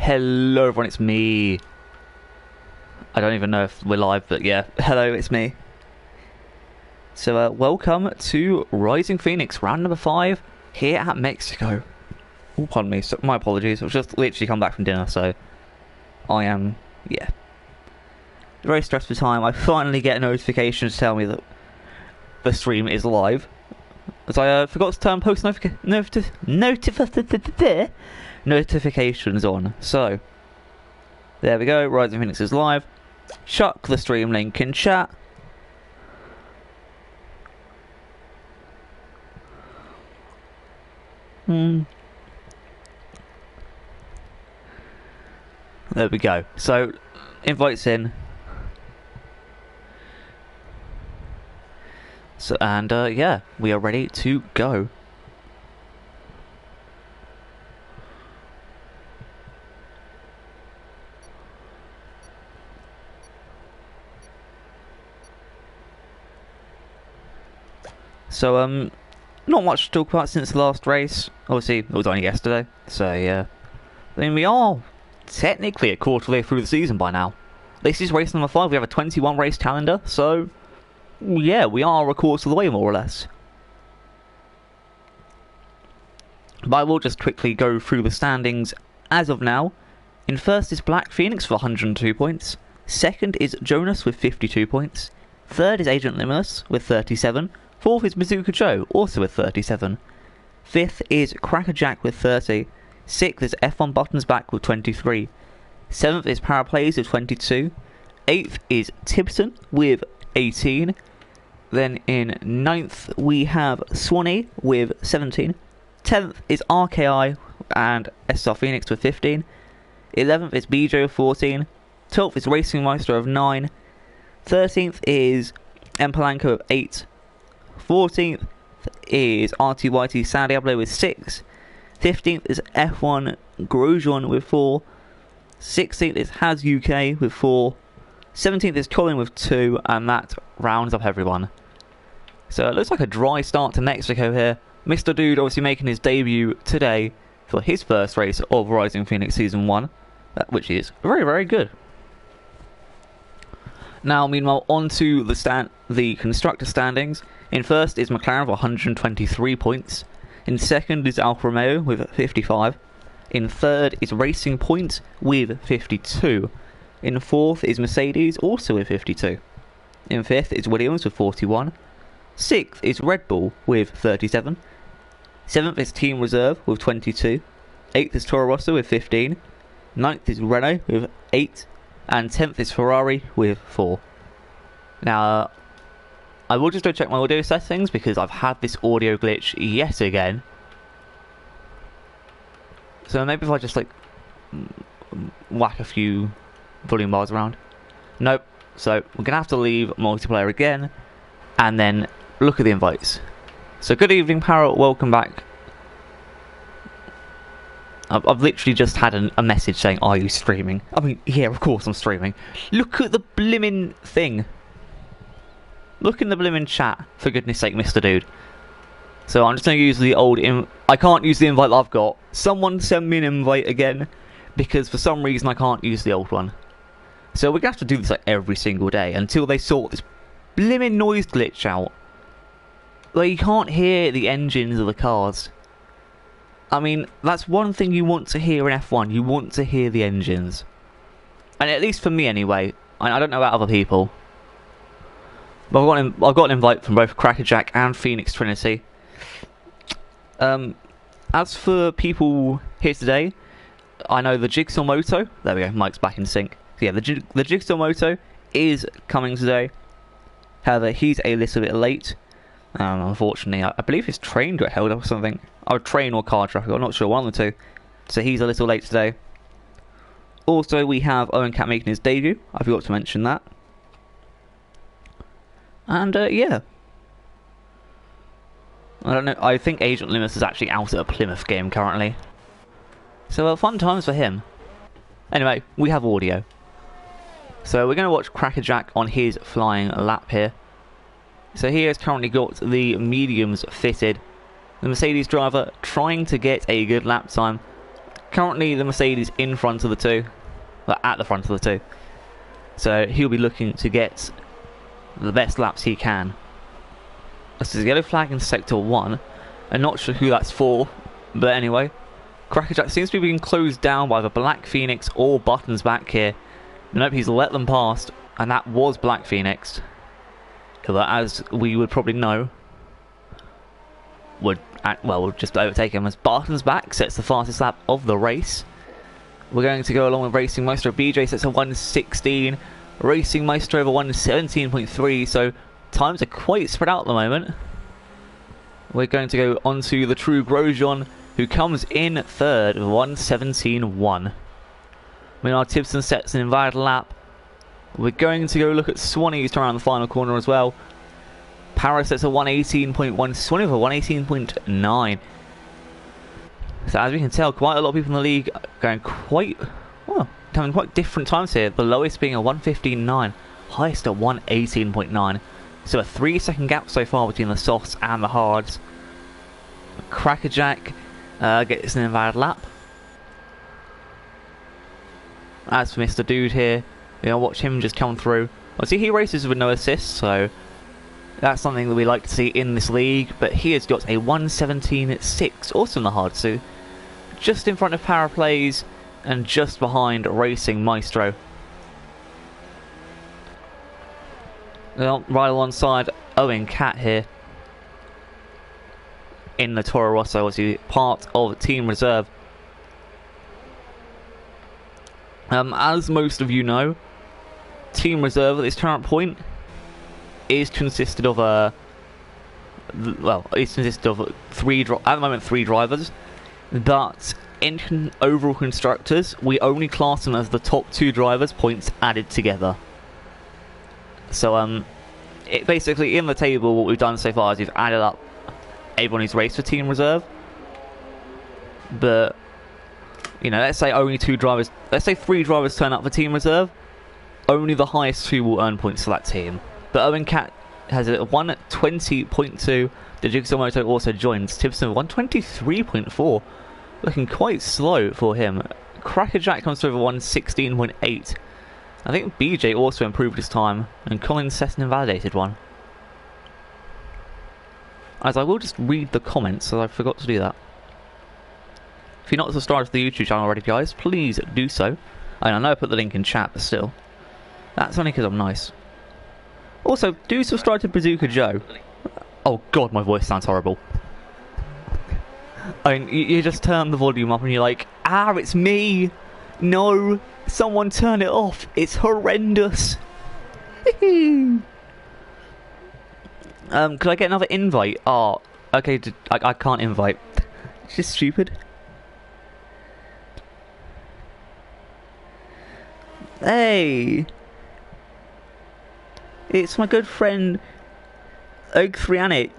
Hello everyone, it's me. I don't even know if we're live, but yeah, hello, it's me. So welcome to Rising Phoenix, round number 5, here at Mexico. Oh, pardon me, so, my apologies, I've just literally come back from dinner, so I am, yeah, very stressful time. I finally get a notification to tell me that the stream is live, as I forgot to turn post notifications on. So there we go, Rising Phoenix is live. Chuck the stream link in chat. There we go. So invites in. So and yeah, we are ready to go. So not much to talk about since the last race. Obviously, it was only yesterday. So yeah, I mean, we are technically a quarter of the way through the season by now. This is race number 5. We have a 21 race calendar. So yeah, we are a quarter of the way more or less. But I will just quickly go through the standings as of now. In first is Black Phoenix with 102 points. Second is Jonas with 52 points. Third is Agent Limitless with 37. Fourth is Bazooka Joe, also with 37. Fifth is Crackerjack with 30. Sixth is F1 Buttons Back with 23. Seventh is Paraplays with 22. Eighth is Tibson with 18. Then in ninth we have Swanee with 17. 10th is RKI and SR Phoenix with 15. 11th is BJ with 14. 12th is Racing Meister of 9. 13th is M Palanco with 8. 14th is RTYT San Diablo with 6. 15th is F1 Grosjean with 4. 16th is Haz UK with 4. 17th is Colin with 2, and that rounds up everyone. So it looks like a dry start to Mexico here. Mr. Dude obviously making his debut today for his first race of Rising Phoenix Season 1, which is very, very good. Now, meanwhile, on to the constructor standings. In first is McLaren with 123 points. In second is Alfa Romeo with 55. In third is Racing Point with 52. In fourth is Mercedes, also with 52. In fifth is Williams with 41. Sixth is Red Bull with 37. Seventh is Team Reserve with 22. Eighth is Toro Rosso with 15. Ninth is Renault with 8. And 10th is Ferrari with 4. Now, I will just go check my audio settings because I've had this audio glitch yet again. So maybe if I just like whack a few volume bars around. Nope. So we're going to have to leave multiplayer again and then look at the invites. So good evening, Parrot. Welcome back. I've literally just had a message saying, are you streaming? I mean, yeah, of course I'm streaming. Look at the blimmin' thing. Look in the blimmin' chat, for goodness sake, Mr. Dude. So I'm just going to use the old... I can't use the invite that I've got. Someone send me an invite again, because for some reason I can't use the old one. So we're going to have to do this like every single day, until they sort this blimmin' noise glitch out. Like, you can't hear the engines of the cars. I mean, that's one thing you want to hear in F1. You want to hear the engines. And at least for me anyway. I don't know about other people. But I've got an invite from both Crackerjack and Phoenix Trinity. As for people here today, I know the Jigsaw Moto. There we go, Mike's back in sync. So yeah, the Jigsaw Moto is coming today. However, he's a little bit late. Unfortunately, I believe his train got held up or something. Or train or car traffic, I'm not sure, one of the two. So he's a little late today. Also, we have Owen Cat making his debut. I forgot to mention that. And, yeah. I don't know, I think Agent Limitless is actually out at a Plymouth game currently. So, fun times for him. Anyway, we have audio. So, we're going to watch Crackerjack on his flying lap here. So he has currently got the mediums fitted. The Mercedes driver trying to get a good lap time. Currently, the Mercedes in front of the two. Well, at the front of the two. So he'll be looking to get the best laps he can. This is a yellow flag in Sector 1. I'm not sure who that's for. But anyway. Crackerjack seems to be being closed down by the Black Phoenix or Buttons back here. Nope, he's let them past. And that was Black Phoenix. Because as we would probably know, would just overtake him as Buttons back sets the fastest lap of the race. We're going to go along with Racing Maestro. BJ sets a 1:16. Racing Maestro over 1:17.3. So times are quite spread out at the moment. We're going to go on to the True Grosjean, who comes in third with 1:17.1. Meanwhile, Tibson sets an invalid lap. We're going to go look at Swanee, who's around the final corner as well. Paris sets a 1:18.1. Swanee over 1:18.9. So as we can tell, quite a lot of people in the league going having quite different times here. The lowest being a 1:15.9, highest at 1:18.9. So a 3-second gap so far between the softs and the hards. Crackerjack gets an invalid lap. As for Mr. Dude here, watch him just come through. See, he races with no assists, so that's something that we like to see in this league. But he has got a 1:17.6, also in the hard, so just in front of Paraplays and just behind Racing Maestro. Well, right alongside Owen Cat here in the Toro Rosso, obviously part of Team Reserve. As most of you know, Team Reserve at this current point is consisted of three drivers, but in overall constructors we only class them as the top 2 drivers, points added together. So it basically, in the table, what we've done so far is we've added up everyone who's raced for Team Reserve. But let's say only 2 drivers, let's say 3 drivers turn up for Team Reserve, only the highest 2 will earn points for that team. But Owen Cat has a 1:20.2. The Jigsaw Moto also joins. Tibson 1:23.4, looking quite slow for him. Crackerjack comes through over 1:16.8. I think BJ also improved his time, and Colin Sesson invalidated one. As I will just read the comments, as I forgot to do that. If you're not subscribed to the YouTube channel already, guys, please do so. I know I put the link in chat, but still. That's only because I'm nice. Also, do subscribe to Bazooka Joe. Oh god, my voice sounds horrible. I mean, you just turn the volume up and you're like, it's me! No! Someone turn it off! It's horrendous! Could I get another invite? Oh, okay, I can't invite. It's just stupid. Hey! It's my good friend Oakthrianic,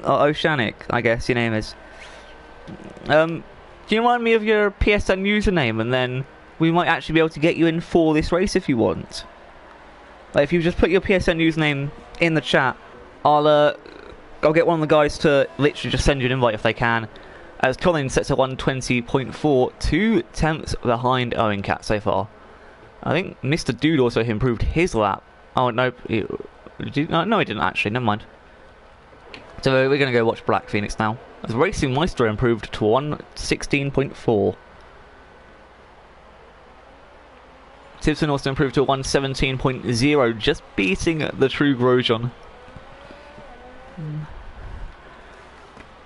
or Oceanic, I guess your name is. Do you remind me of your PSN username, and then we might actually be able to get you in for this race if you want. Like, if you just put your PSN username in the chat, I'll get one of the guys to literally just send you an invite if they can. As Colin sets a 1:20.4, 2 tenths behind Owen Cat so far. I think Mr. Dude also improved his lap. Oh, no, no, he didn't actually, never mind. So we're going to go watch Black Phoenix now. As Racing Maestro improved to 1:16.4. Tibson also improved to 1:17.0, just beating the True Grosjean.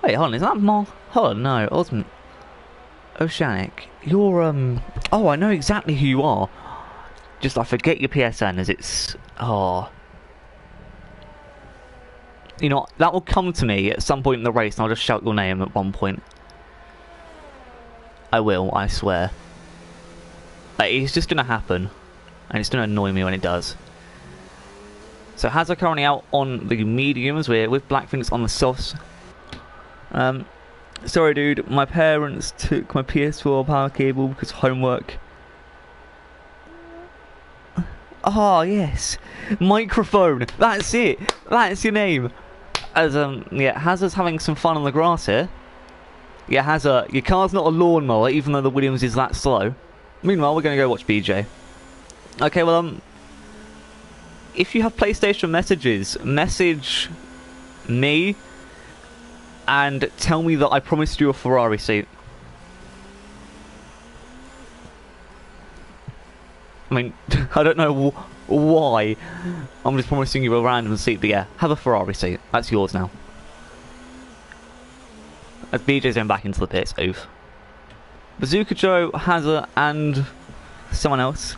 Wait, hold on, is that Hold on, no, Osmond. Oceanic, you're, oh, I know exactly who you are. Just, I forget your PSN as it's... Oh. You know, that will come to me at some point in the race and I'll just shout your name at one point. I will, I swear. Like, it's just gonna happen. And it's gonna annoy me when it does. So Hazard currently out on the mediums. We're with Black Phoenix on the softs. Sorry dude, my parents took my PS4 power cable because homework. Ah, yes. Microphone. That's it. That's your name. As, yeah, Hazard's having some fun on the grass here. Yeah, your car's not a lawnmower, even though the Williams is that slow. Meanwhile, we're going to go watch BJ. Okay, well, if you have PlayStation messages, message me and tell me that I promised you a Ferrari seat. I mean, I don't know why. I'm just promising you a random seat, but yeah, have a Ferrari seat. That's yours now. As BJ's going back into the pits, oof. Bazooka Joe, Hazard, and someone else.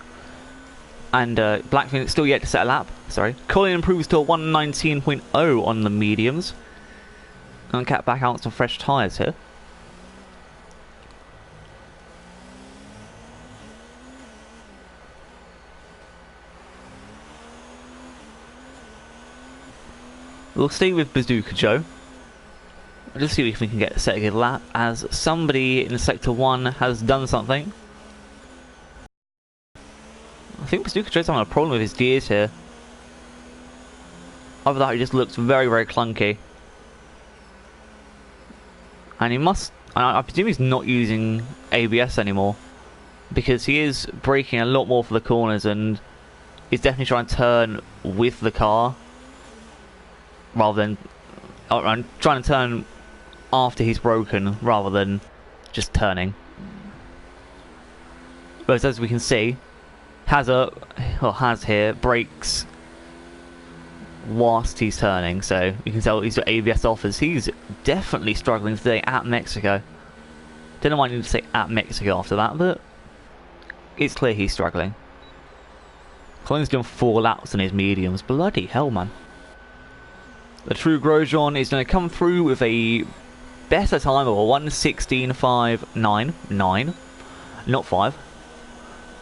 And Black Phoenix still yet to set a lap. Sorry. Colin improves to a 119.0 on the mediums. And Cat back out some fresh tyres here. We'll stay with Bazooka Joe. Just see if we can get set a good lap, as somebody in Sector 1 has done something. I think Bazooka Joe's having a problem with his gears here. Other than that, he just looks very, very clunky. And he must... I presume he's not using ABS anymore, because he is braking a lot more for the corners, and he's definitely trying to turn with the car, rather than... I'm trying to turn after he's broken, rather than just turning. But as we can see, has here, brakes whilst he's turning, so you can tell he's got ABS offers. He's definitely struggling today at Mexico. Don't know why I need to say at Mexico after that, but it's clear he's struggling. Colin's done 4 laps in his mediums. Bloody hell, man. The true Grosjean is going to come through with a better time of a 1:16.599, not 5,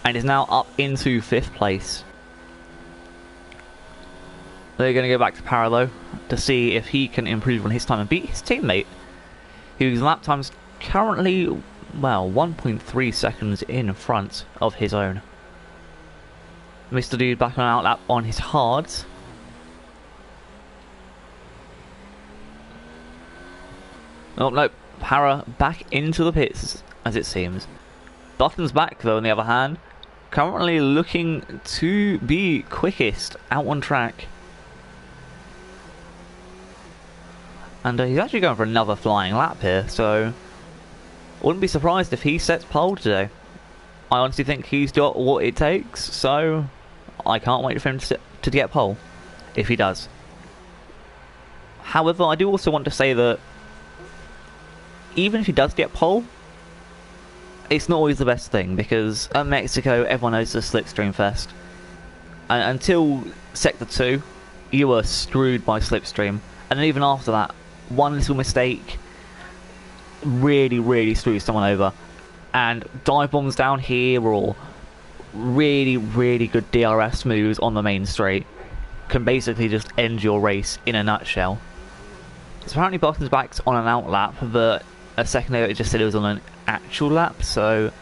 and is now up into 5th place. They're going to go back to Paralo to see if he can improve on his time and beat his teammate, whose lap time's currently, well, 1.3 seconds in front of his own. Mr. Dude back on outlap on his hards. Oh no, Para back into the pits, as it seems. Button's back though, on the other hand, currently looking to be quickest out on track. And he's actually going for another flying lap here, so I wouldn't be surprised if he sets pole today. I honestly think he's got what it takes, so I can't wait for him to get pole, if he does. However, I do also want to say that even if he does get pole, it's not always the best thing, because at Mexico everyone knows it's a slipstream fest, and until Sector 2 you were screwed by slipstream, and then even after that, one little mistake really screws someone over, and dive bombs down here or really good DRS moves on the main straight can basically just end your race in a nutshell. So apparently Button's back's on an out lap, but a second ago it just said it was on an actual lap, so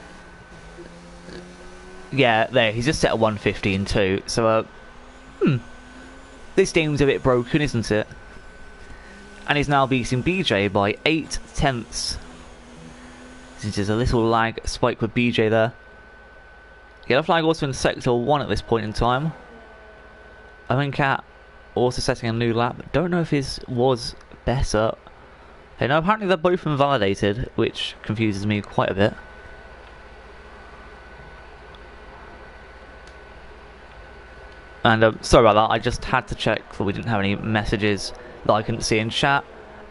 yeah, there, he's just set a 1:15.2, so this game's a bit broken, isn't it? And he's now beating BJ by 8 tenths. Since there's a little lag spike with BJ there. Yellow flag also in Sector 1 at this point in time. Owen Cat also setting a new lap. Don't know if his was better. Okay, no, apparently they're both invalidated, which confuses me quite a bit. And sorry about that, I just had to check that we didn't have any messages that I couldn't see in chat.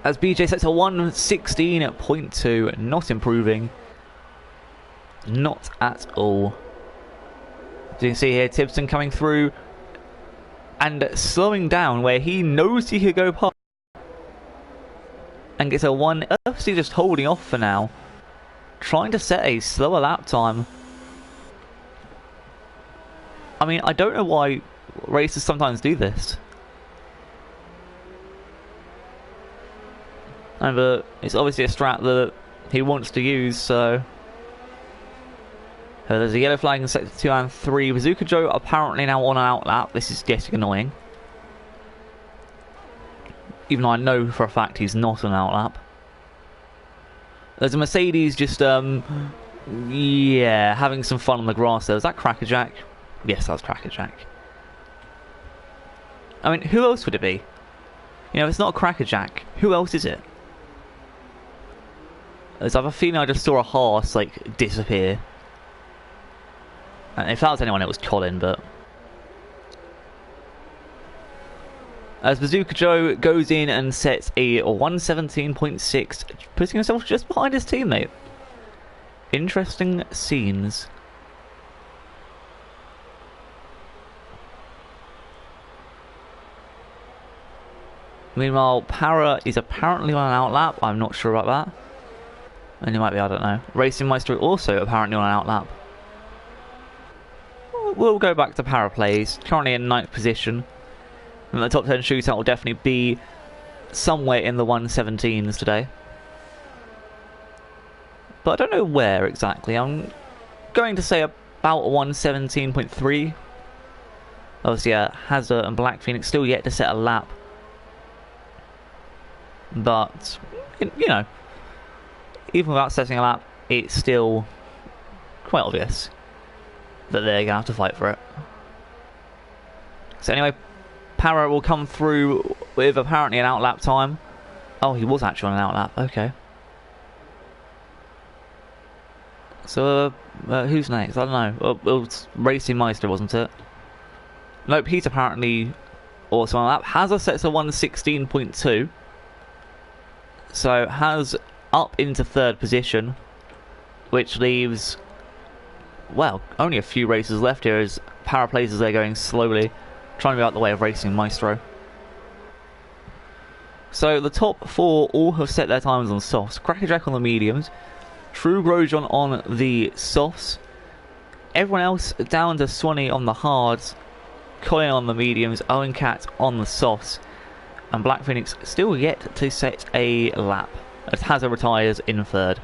As BJ sets a 1:16.2, not improving. Not at all. As you can see here, Tibson coming through and slowing down where he knows he could go past. And gets a 1, obviously just holding off for now. Trying to set a slower lap time. I mean, I don't know why racers sometimes do this. But it's obviously a strat that he wants to use, so... there's a yellow flag in Sector 2 and 3. Bazooka Joe apparently now on an out lap. This is getting annoying. Even though I know for a fact he's not on an out lap. There's a Mercedes just, yeah, having some fun on the grass there. Was that Crackerjack? Yes, that was Crackerjack. I mean, who else would it be? You know, if it's not a Crackerjack, who else is it? There's I have a feeling I just saw a horse, like, disappear. And if that was anyone, it was Colin, but... As Bazooka Joe goes in and sets a 117.6, putting himself just behind his teammate. Interesting scenes. Meanwhile, Para is apparently on an outlap. I'm not sure about that. And he might be, I don't know. Racing Maestro also apparently on an outlap. We'll go back to Para plays. Currently in 9th position. And the top 10 shootout will definitely be somewhere in the 117s today. But I don't know where exactly. I'm going to say about 117.3. Obviously, Hazard and Black Phoenix still yet to set a lap. But, you know, even without setting a lap, it's still quite obvious that they're going to have to fight for it. So anyway, Para will come through with apparently an outlap time. Oh, he was actually on an outlap, okay. So, who's next? I don't know. It was Racing Meister, wasn't it? Nope, he's apparently also on a lap. Hazard sets a 116.2. So, Haz up into 3rd position, which leaves, well, only a few races left here as Para plays as they're going slowly, trying to be out the way of Racing Maestro. So, the top 4 all have set their times on softs. Crackerjack on the mediums. True Grosjean on the softs. Everyone else down to Swanee on the hards. Colin on the mediums. Owen Cat on the softs. And Black Phoenix still yet to set a lap, as Hazard retires in 3rd.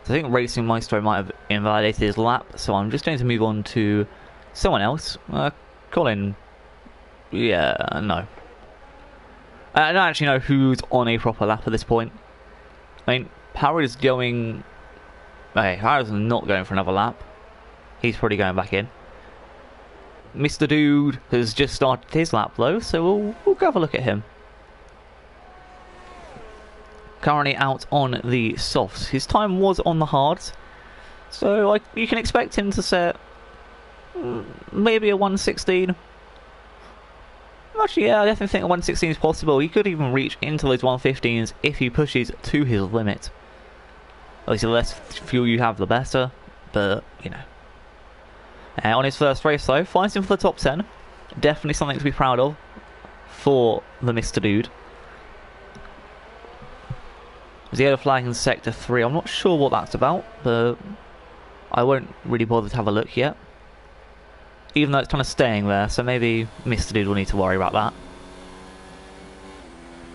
So I think Racing Maestro might have invalidated his lap, so I'm just going to move on to someone else. Colin. Yeah, no. I don't actually know who's on a proper lap at this point. I mean, Power is going... Okay, Power's not going for another lap. He's probably going back in. Mr. Dude has just started his lap though, so we'll go have a look at him. Currently out on the softs. His time was on the hards, so you can expect him to set maybe a 116. Actually, yeah, I definitely think a 116 is possible. He could even reach into those 115s if he pushes to his limit. Obviously, the less fuel you have, the better, but, you know. On his first race, though, finds him for the top 10. Definitely something to be proud of for the Mr. Dude. There's the yellow flag in Sector 3. I'm not sure what that's about, but I won't really bother to have a look yet. Even though it's kind of staying there, so maybe Mr. Dude will need to worry about that.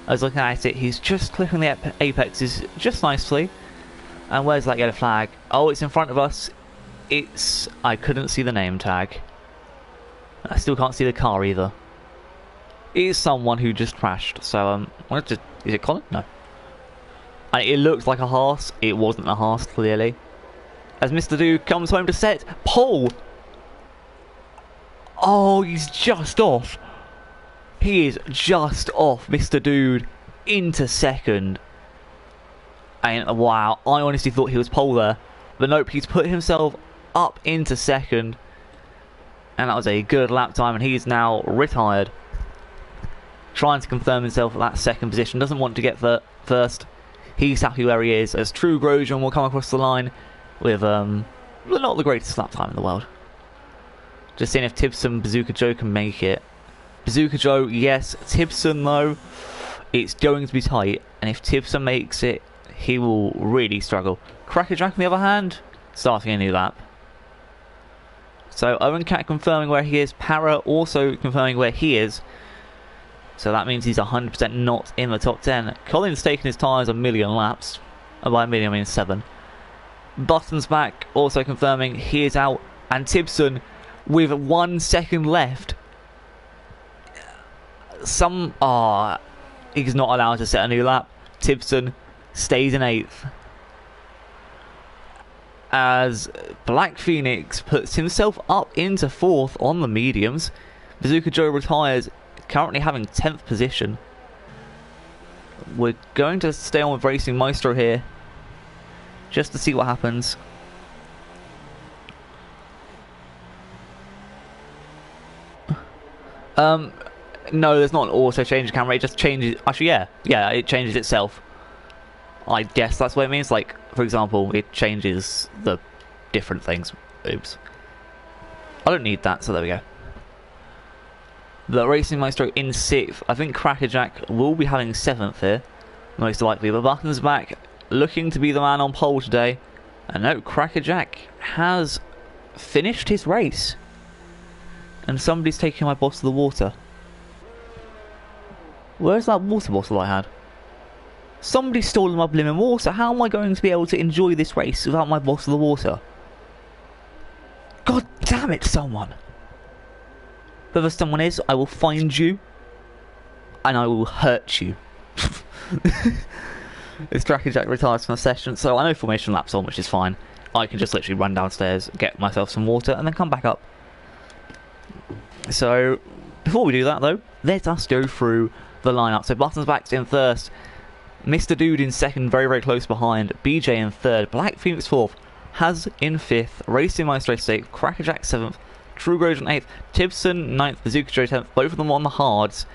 I was looking at it, he's just clipping the apexes just nicely. And where's that yellow flag? Oh, it's in front of us. It's... I couldn't see the name tag. I still can't see the car either. It is someone who just crashed, so, is it Colin? No. And it looked like a Haas. It wasn't a Haas, clearly. As Mr. Dude comes home to set. Pole! Oh, he's just off. He is just off, Mr. Dude, into 2nd. And wow, I honestly thought he was pole there. But nope, he's put himself up into 2nd. And that was a good lap time, and he's now retired. Trying to confirm himself at that 2nd position. Doesn't want to get first. He's happy where he is, as True Grosjean will come across the line with not the greatest lap time in the world. Just seeing if Tibson Bazooka Joe can make it. Bazooka Joe, yes. Tibson, though, it's going to be tight. And if Tibson makes it, he will really struggle. Crackerjack, on the other hand, starting a new lap. So Owen Cat confirming where he is. Para also confirming where he is. So that means he's 100% not in the top 10. Colin's taken his tyres a million laps. And by a million I mean 7. Button's back, also confirming he is out. And Tibson, with 1 second left, He's not allowed to set a new lap. Tibson stays in 8th. As Black Phoenix puts himself up into 4th on the mediums. Bazooka Joe retires, currently having 10th position. We're going to stay on with Racing Maestro here, just to see what happens. No, there's not an auto change camera, it just changes. Actually, yeah, it changes itself. I guess that's what it means. Like, for example, it changes the different things. Oops. I don't need that, so there we go. The Racing Maestro in 6th. I think Crackerjack will be having 7th here, most likely. But Button's back, looking to be the man on pole today. And no, Crackerjack has finished his race. And somebody's taking my boss to the water. Where's that water bottle I had? Somebody's stolen my blimmin' water. How am I going to be able to enjoy this race without my boss of the water? God damn it, someone. Whoever someone is, I will find you. And I will hurt you. This Crackerjack retires from the session, so I know formation lap's on, which is fine. I can just literally run downstairs, get myself some water, and then come back up. So, before we do that though, let us go through the lineup. So Buttons back's in 1st, Mr. Dude in 2nd, very, very close behind, BJ in 3rd, Black Phoenix 4th, Haz in 5th, Racing Maestro 6th, Crackerjack 7th, True Grosjean 8th, Tibson 9th, Bazooka Joe 10th, both of them on the hards,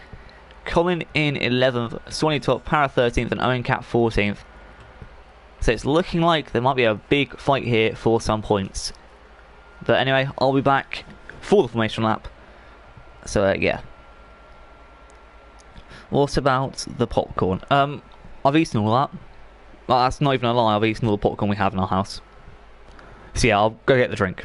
Colin in 11th, Swanee 12th, Para 13th, and Owen Cat 14th. So it's looking like there might be a big fight here for some points. But anyway, I'll be back for the formation lap. So yeah. What about the popcorn? I've eaten all that. Well, that's not even a lie, I've eaten all the popcorn we have in our house. So yeah, I'll go get the drink.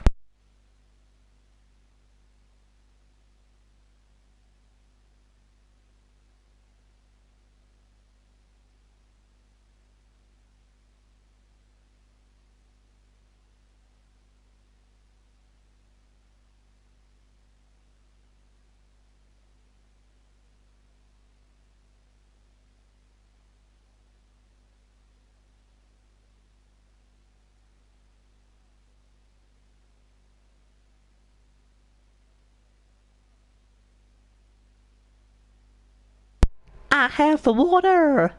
I have the water!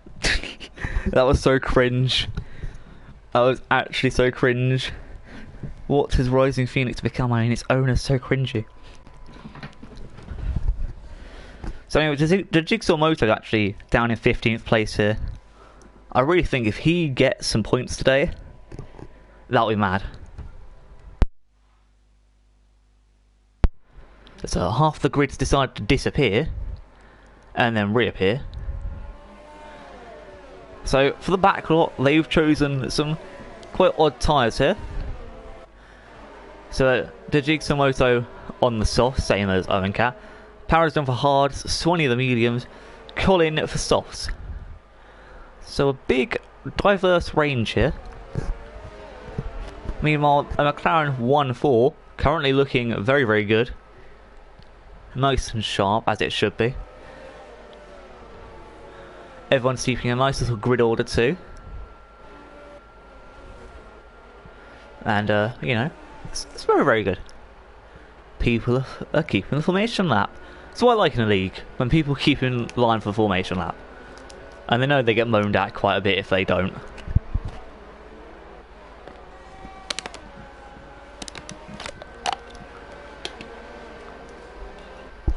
That was so cringe. That was actually so cringe. What has Rising Phoenix become? I mean, its owner's so cringy. So anyway, the Jigsaw Moto actually down in 15th place here. I really think if he gets some points today, that'll be mad. So half the grids decide to disappear and then reappear. So for the back lot, they've chosen some quite odd tyres here. So the Jigsaw Moto on the softs, same as Owen Cat. Para's done for hards, Swanee the mediums, Colin for softs. So a big diverse range here. Meanwhile, a McLaren 1.4 currently looking very, very good. Nice and sharp, as it should be. Everyone's keeping a nice little grid order too. And, you know, it's very, very good. People are keeping the formation lap. That's what I like in a league, when people keep in line for the formation lap. And they know they get moaned at quite a bit if they don't.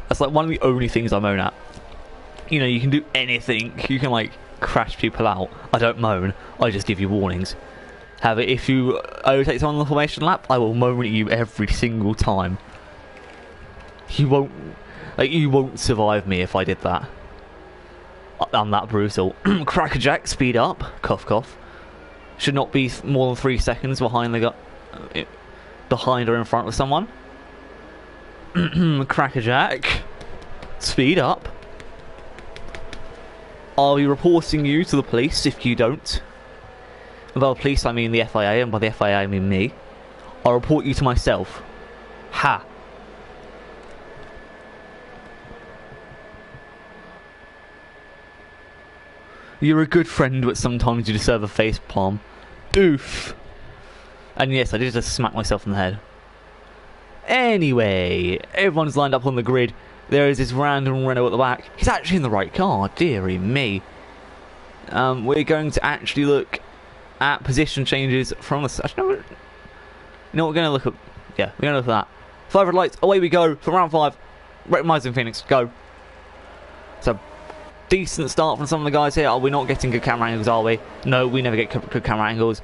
That's like one of the only things I moan at. You know, you can do anything. You can like crash people out. I don't moan. I just give you warnings. However, if you overtake someone on the formation lap, I will moan at you every single time. You won't survive me if I did that. I'm that brutal. Crackerjack, speed up. Cough, cough. Should not be more than 3 seconds behind behind or in front of someone. Crackerjack, speed up. I'll be reporting you to the police if you don't. And by the police I mean the FIA, and by the FIA I mean me. I'll report you to myself. Ha! You're a good friend, but sometimes you deserve a face palm. Oof. And yes, I did just smack myself in the head. Anyway, everyone's lined up on the grid. There is this random Renault at the back. He's actually in the right car, dearie me. We're going to actually look at position changes from the... Actually, no, you know what, we're going to look at... Yeah, we're going to look at that. 5 red lights, away we go for round 5. Recognising Phoenix, go. So, decent start from some of the guys here. Are we not getting good camera angles, are we? No, we never get good camera angles.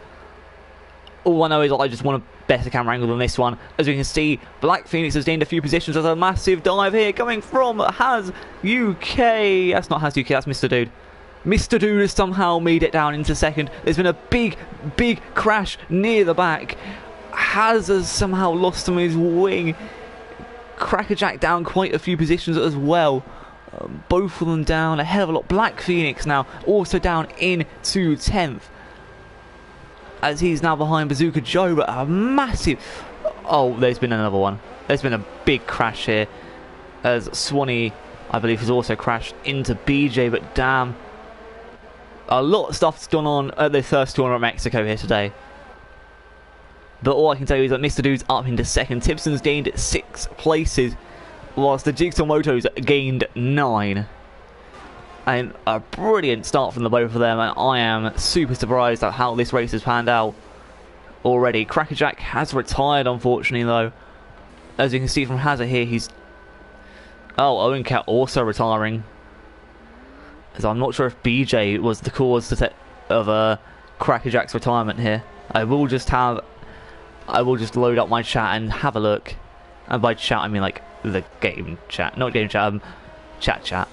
All I know is I just want a better camera angle than this one. As we can see, Black Phoenix has gained a few positions. There's a massive dive here coming from Has UK. That's not Has UK, that's Mr. Dude. Mr. Dude has somehow made it down into second. There's been a big crash near the back. Has somehow lost some of his wing. Crackerjack down quite a few positions as well. Both of them down a hell of a lot. Black Phoenix now also down into 10th. As he's now behind Bazooka Joe, but a massive... Oh, there's been another one. There's been a big crash here. As Swanee, I believe, has also crashed into BJ, but damn. A lot of stuff's gone on at the first tournament of Mexico here today. But all I can tell you is that Mr. Dude's up into second. Tibson's gained 6 places, whilst the Jigsaw Motos gained 9. And a brilliant start from the both of them, and I am super surprised at how this race has panned out already. Crackerjack has retired, unfortunately, though. As you can see from Hazard here, he's... Oh, Owen Cat also retiring. As I'm not sure if BJ was the cause of Crackerjack's retirement here. I will just load up my chat and have a look. And by chat, I mean like the game chat, not game chat, chat.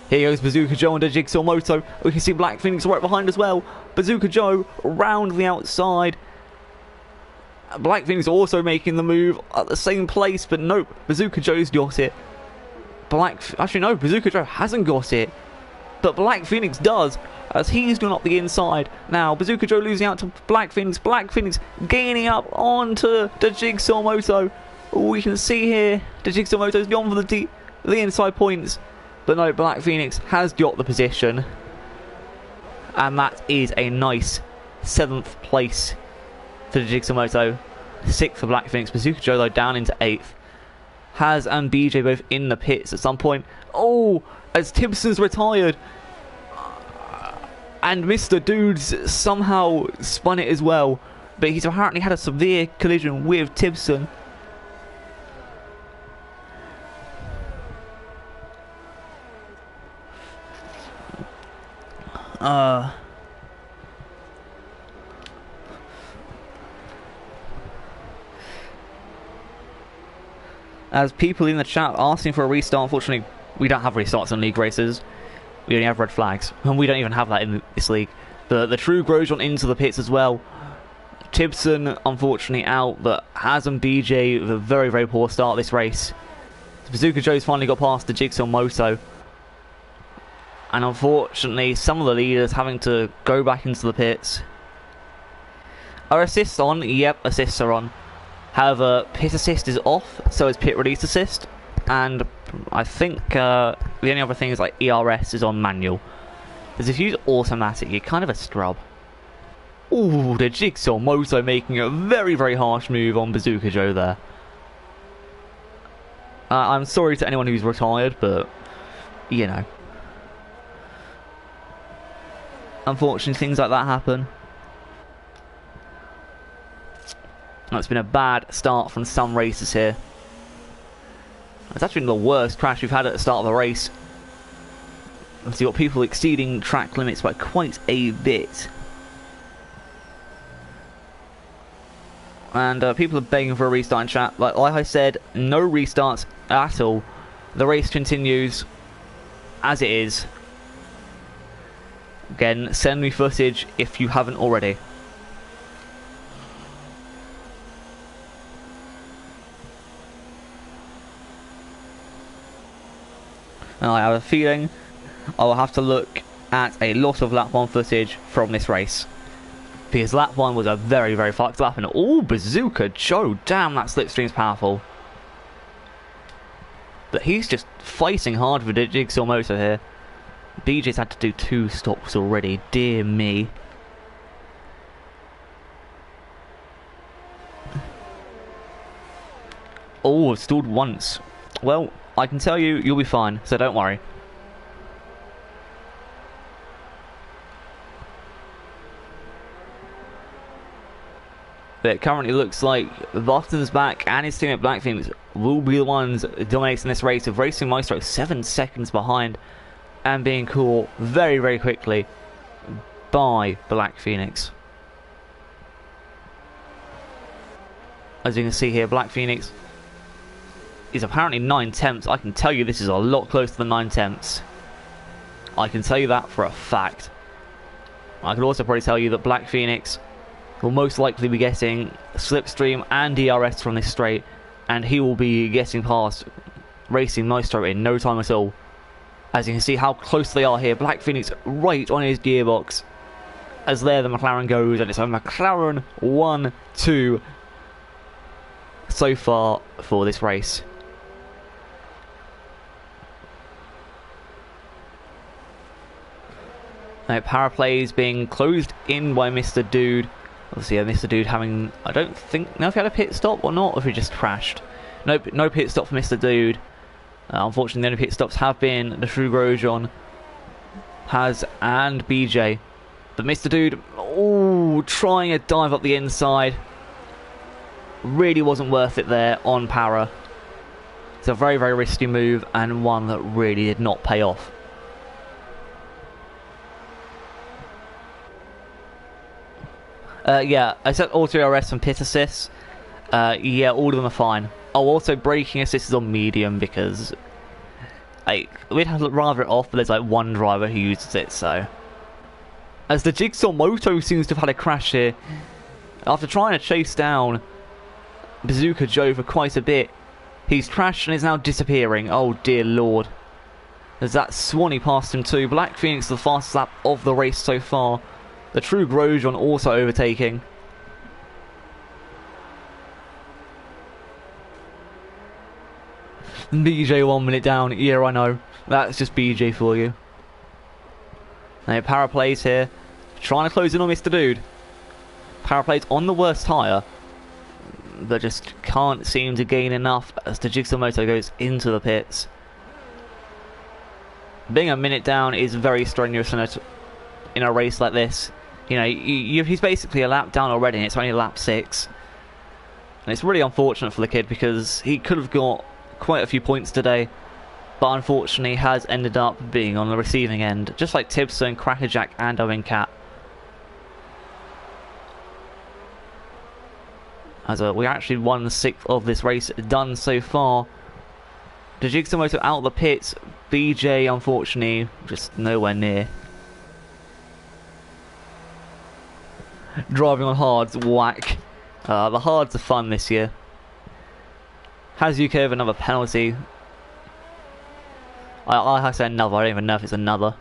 Here goes Bazooka Joe and the Jigsaw Moto. We can see Black Phoenix right behind as well. Bazooka Joe round the outside. Black Phoenix also making the move at the same place, but nope, Bazooka Joe's got it. Actually no, Bazooka Joe hasn't got it, but Black Phoenix does, as he's gone up the inside. Now Bazooka Joe losing out to Black Phoenix. Black Phoenix gaining up onto the Jigsaw Moto. We can see here the Jigsaw Moto's gone for the inside points. But no, Black Phoenix has got the position. And that is a nice 7th place for the Jigsaw Moto. 6th for Black Phoenix. Bazooka Joe though down into 8th. Has and BJ both in the pits at some point. Oh, as Tibson's retired. And Mr. Dudes somehow spun it as well. But he's apparently had a severe collision with Tibson. As people in the chat asking for a restart, unfortunately we don't have restarts in league races. We only have red flags, and we don't even have that in this league. The True Grosjean into the pits as well. Tibson unfortunately out, but Has and BJ with a very poor start this race. Bazooka Joe's finally got past the Jigsaw Moto. And unfortunately, some of the leaders having to go back into the pits. Are assists on? Yep, assists are on. However, pit assist is off, so is pit release assist. And I think the only other thing is like ERS is on manual. Because if you use automatic, you're kind of a scrub. Ooh, the Jigsaw Moto making a very harsh move on Bazooka Joe there. I'm sorry to anyone who's retired, but, you know. Unfortunately, things like that happen. It's been a bad start from some races here. It's actually the worst crash we've had at the start of the race. So you've got people exceeding track limits by quite a bit. And people are begging for a restart in chat. Like I said, no restarts at all. The race continues as it is. Again, send me footage if you haven't already. Now I have a feeling I will have to look at a lot of lap 1 footage from this race. Because lap 1 was a very fucked lap, and oh, Bazooka Joe, damn, that slipstream's powerful. But he's just fighting hard for the Jigsaw Moto here. BJ's had to do 2 stops already, dear me. Oh, I've stalled once. Well, I can tell you, you'll be fine, so don't worry. But it currently looks like Bottom's back and his team at Black Phoenix will be the ones dominating this race, with Racing Maestro 7 seconds behind and being caught very, very quickly by Black Phoenix. As you can see here, Black Phoenix is apparently 9/10. I can tell you this is a lot closer than 9/10. I can tell you that for a fact. I can also probably tell you that Black Phoenix will most likely be getting Slipstream and DRS from this straight, and he will be getting past Racing Maestro in no time at all. As you can see how close they are here, Black Phoenix right on his gearbox. As there the McLaren goes, and it's a McLaren 1-2 so far for this race. Now, Paraplay is being closed in by Mr. Dude. Obviously, Mr. Dude having, I don't think, know if he had a pit stop or not, or if he just crashed. Nope, no pit stop for Mr. Dude. Unfortunately, the only pit stops have been the True Grosjean, Has, and BJ. But Mr. Dude, oh, trying a dive up the inside. Really wasn't worth it there on Para. It's a very, very risky move, and one that really did not pay off. Yeah, except auto DRS and pit assists. Yeah, all of them are fine. Oh, also braking assist is on medium because we'd have rather it off, but there's like one driver who uses it, so. As the Jigsaw Moto seems to have had a crash here. After trying to chase down Bazooka Joe for quite a bit, he's crashed and is now disappearing. Oh dear lord. As that Swanee passed him too. Black Phoenix the fastest lap of the race so far. The True Grosjean also overtaking. BJ 1 minute down. Yeah, I know. That's just BJ for you. Now Paraplay's here, trying to close in on Mr. Dude. Paraplay's on the worst tyre, but just can't seem to gain enough as the Jigsaw Moto goes into the pits. Being a minute down is very strenuous in a race like this. You know, he's basically a lap down already, and it's only lap 6. And it's really unfortunate for the kid because he could have got quite a few points today, but unfortunately has ended up being on the receiving end, just like Tibson, Crackerjack, and Owen Cat. As we actually won the 6th of this race done so far. The Jigsaw Moto out of the pits. BJ, unfortunately, just nowhere near. Driving on hards, whack. The hards are fun this year. Has UK with another penalty. I have to say another, I don't even know if it's another.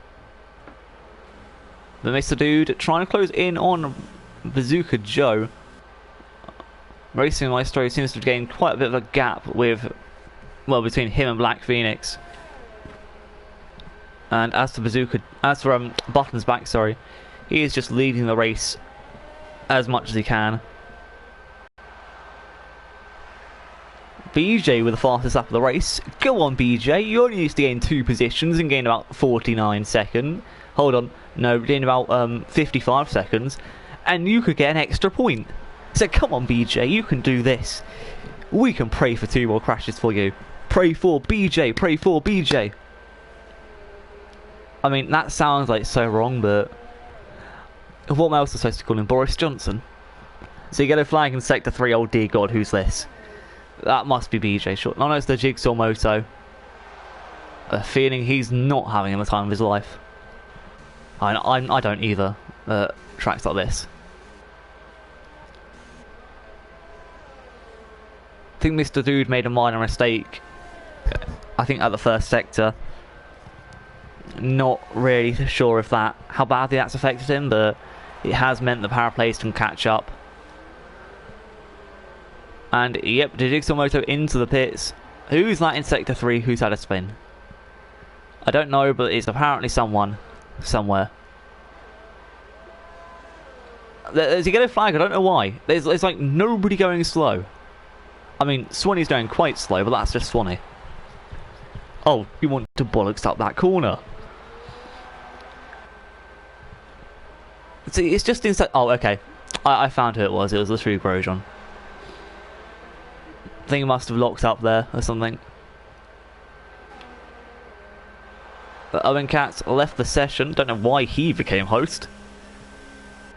But Mr. Dude trying to close in on Bazooka Joe. Racing Maestro seems to have gained quite a bit of a gap with, well, between him and Black Phoenix. And as for Button's back, sorry, he is just leading the race as much as he can. BJ with the fastest lap of the race. Go on, BJ. You only used to gain 2 positions and gain about 49 seconds. Hold on. No, gain about 55 seconds. And you could get an extra point. So come on, BJ. You can do this. We can pray for 2 more crashes for you. Pray for BJ. Pray for BJ. I mean, that sounds like so wrong, but what else was supposed to call him? Boris Johnson? So you get a flag in Sector 3. Oh dear God, who's this? That must be BJ Short. No, it's the Jigsaw Moto. A feeling he's not having the time of his life. I don't either. Tracks like this. I think Mr. Dude made a minor mistake. I think at the first sector. Not really sure if how badly that's affected him, but it has meant the Paraplays can catch up. And yep, the Jigsaw Moto into the pits. Who's that in Sector 3? Who's had a spin? I don't know, but it's apparently someone somewhere. There's a yellow flag. I don't know why. There's like nobody going slow. I mean, Swanee's going quite slow, but that's just Swanee. Oh, you want to bollocks up that corner? See, it's just inside. Oh, okay. I found who it was. It was literally Grosjean. I think he must have locked up there or something. But Owen Katz left the session. Don't know why he became host.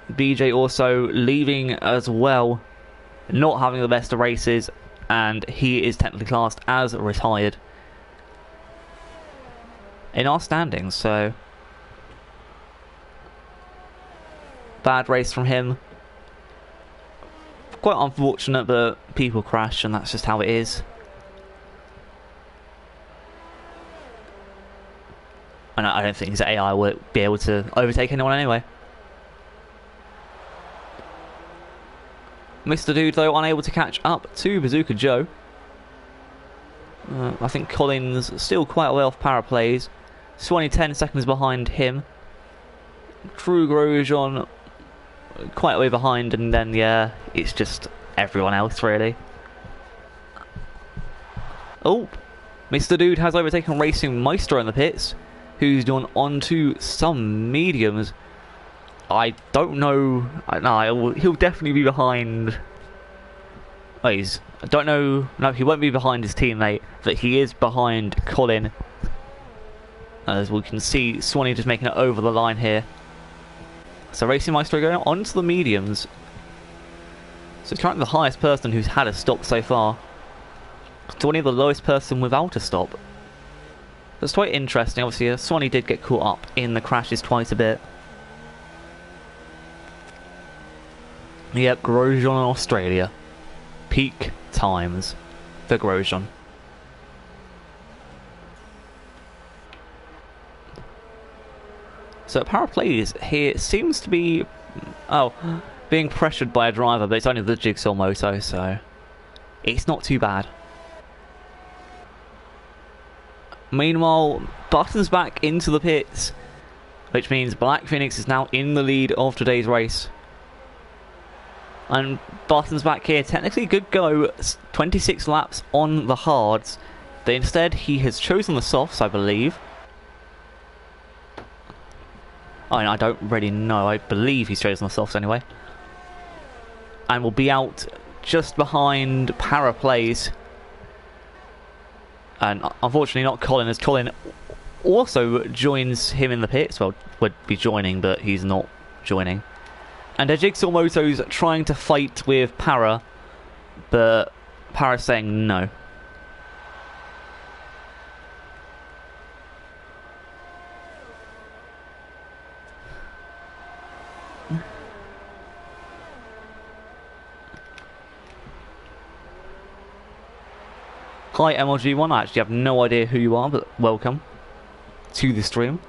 BJ also leaving as well. Not having the best of races. And he is technically classed as retired in our standings, so bad race from him. Quite unfortunate, but people crash and that's just how it is. And I don't think his AI will be able to overtake anyone anyway. Mr. Dude, though, unable to catch up to Bazooka Joe. I think Collins still quite a way off Paraplays. Swanee 10 seconds behind him. True Grosjean quite a way behind, and then, yeah, it's just everyone else, really. Oh, Mr. Dude has overtaken Racing Maestro in the pits, who's gone onto some mediums. I don't know. No, he'll definitely be behind. Oh, I don't know. No, he won't be behind his teammate, but he is behind Colin. As we can see, Swanee just making it over the line here. So Racing Maestro going onto the mediums. So currently the highest person who's had a stop so far. Swanee the lowest person without a stop. That's quite interesting. Obviously, Swanee did get caught up in the crashes quite a bit. Yep, Grosjean in Australia. Peak times for Grosjean. So Paraplays here seems to be being pressured by a driver, but it's only the Jigsaw Moto, so it's not too bad. Meanwhile, Buttons back into the pits, which means Black Phoenix is now in the lead of today's race. And Buttons back here, technically good go, 26 laps on the hards, but instead he has chosen the softs, I believe. I don't really know, I believe he's chosen the softs anyway. And will be out just behind Paraplays. And unfortunately not Colin, as Colin also joins him in the pits. Well, would be joining, but he's not joining. And Jigsaw Moto's trying to fight with Para, but Para's saying no. Hi MLG1, I actually have no idea who you are, but welcome to the stream.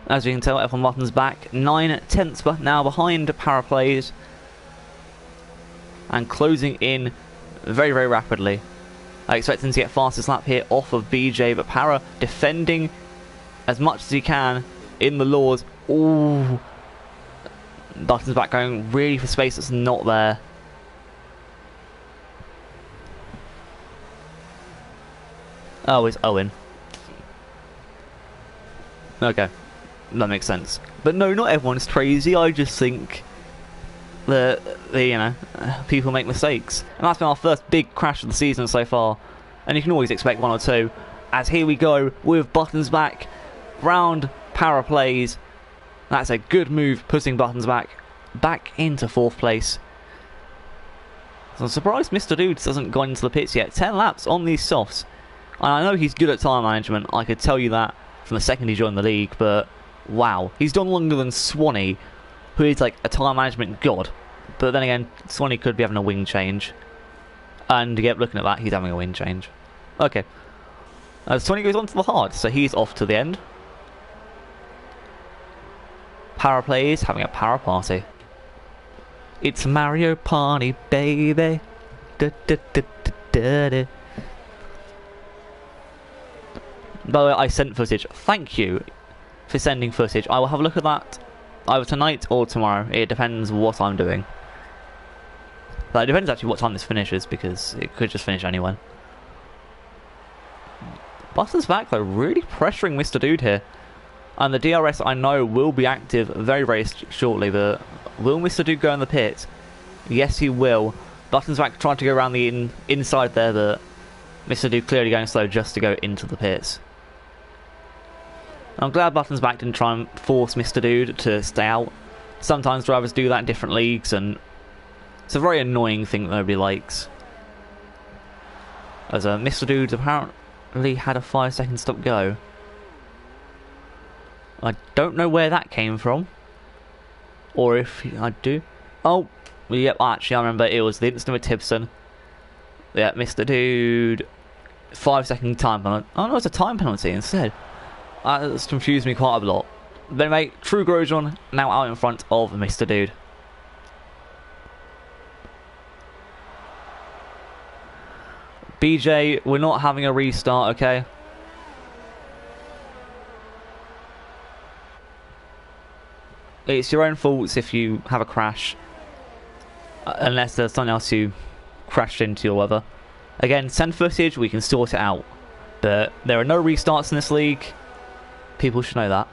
As you can tell, F1 Buttons back 9/10 but now behind Paraplays and closing in very, very rapidly. I expect him to get fastest lap here off of BJ, but Para defending as much as he can in the laws. Ooh. Buttons back going really for space that's not there. Oh, it's Owen. Okay, that makes sense. But no, not everyone's crazy. I just think that, you know, people make mistakes. And that's been our first big crash of the season so far. And you can always expect one or two. As here we go with Buttons back. Round Paraplays. That's a good move, putting Buttons back into 4th place. So I'm surprised Mr. Dudes hasn't gone into the pits yet. 10 laps on these softs. And I know he's good at time management. I could tell you that from the second he joined the league. But wow, he's done longer than Swanee, who is like a time management god. But then again, Swanee could be having a wing change. And yep, looking at that, he's having a wing change. Okay. Swanee goes on to the hard, so he's off to the end. Paraplays having a para party. It's Mario Party, baby. By the way, I sent footage. Thank you for sending footage. I will have a look at that either tonight or tomorrow. It depends what I'm doing. But it depends actually what time this finishes, because it could just finish anyway. Buttons back though, really pressuring Mr. Dude here. And the DRS I know will be active very, very shortly, but will Mr. Dude go in the pit? Yes, he will. Buttons back trying to go around the inside there, but Mr. Dude clearly going slow just to go into the pits. I'm glad Buttons back didn't try and force Mr. Dude to stay out. Sometimes drivers do that in different leagues, and it's a very annoying thing that nobody likes. As Mr. Dude apparently had a 5-second stop go. I don't know where that came from. Or if I do. Oh, yep, actually I remember it was the incident with Tibson. Yeah, Mr. Dude, 5-second time penalty. Oh no, it's a time penalty instead. That's confused me quite a lot. But anyway, True Grosjean now out in front of Mr. Dude. BJ, we're not having a restart, okay? It's your own faults if you have a crash. Unless there's something else you crashed into or whatever. Again, send footage, we can sort it out. But there are no restarts in this league. People should know that.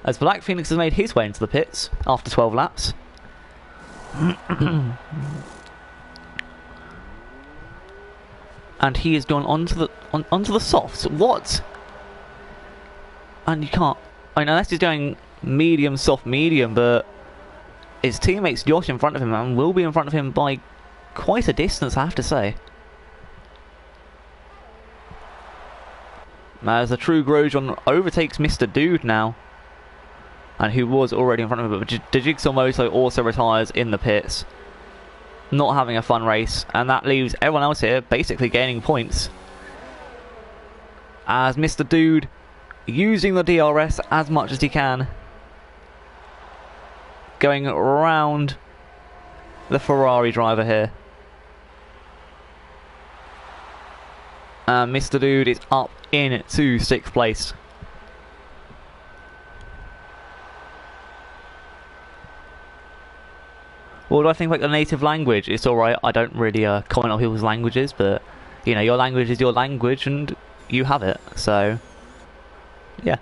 As Black Phoenix has made his way into the pits after 12 laps. And he has gone onto the softs. What? And you can't. I mean, unless he's going medium, soft, medium, but his teammates Josh in front of him and will be in front of him by quite a distance, I have to say. As the True Grosjean overtakes Mr. Dude now, and who was already in front of him, but Jigsaw Moto also retires in the pits, not having a fun race, and that leaves everyone else here basically gaining points. As Mr. Dude using the DRS as much as he can, going around the Ferrari driver here. And Mr. Dude is up into 6th place. What do I think about the native language? It's alright, I don't really comment on people's languages, but you know, your language is your language and you have it, so yeah.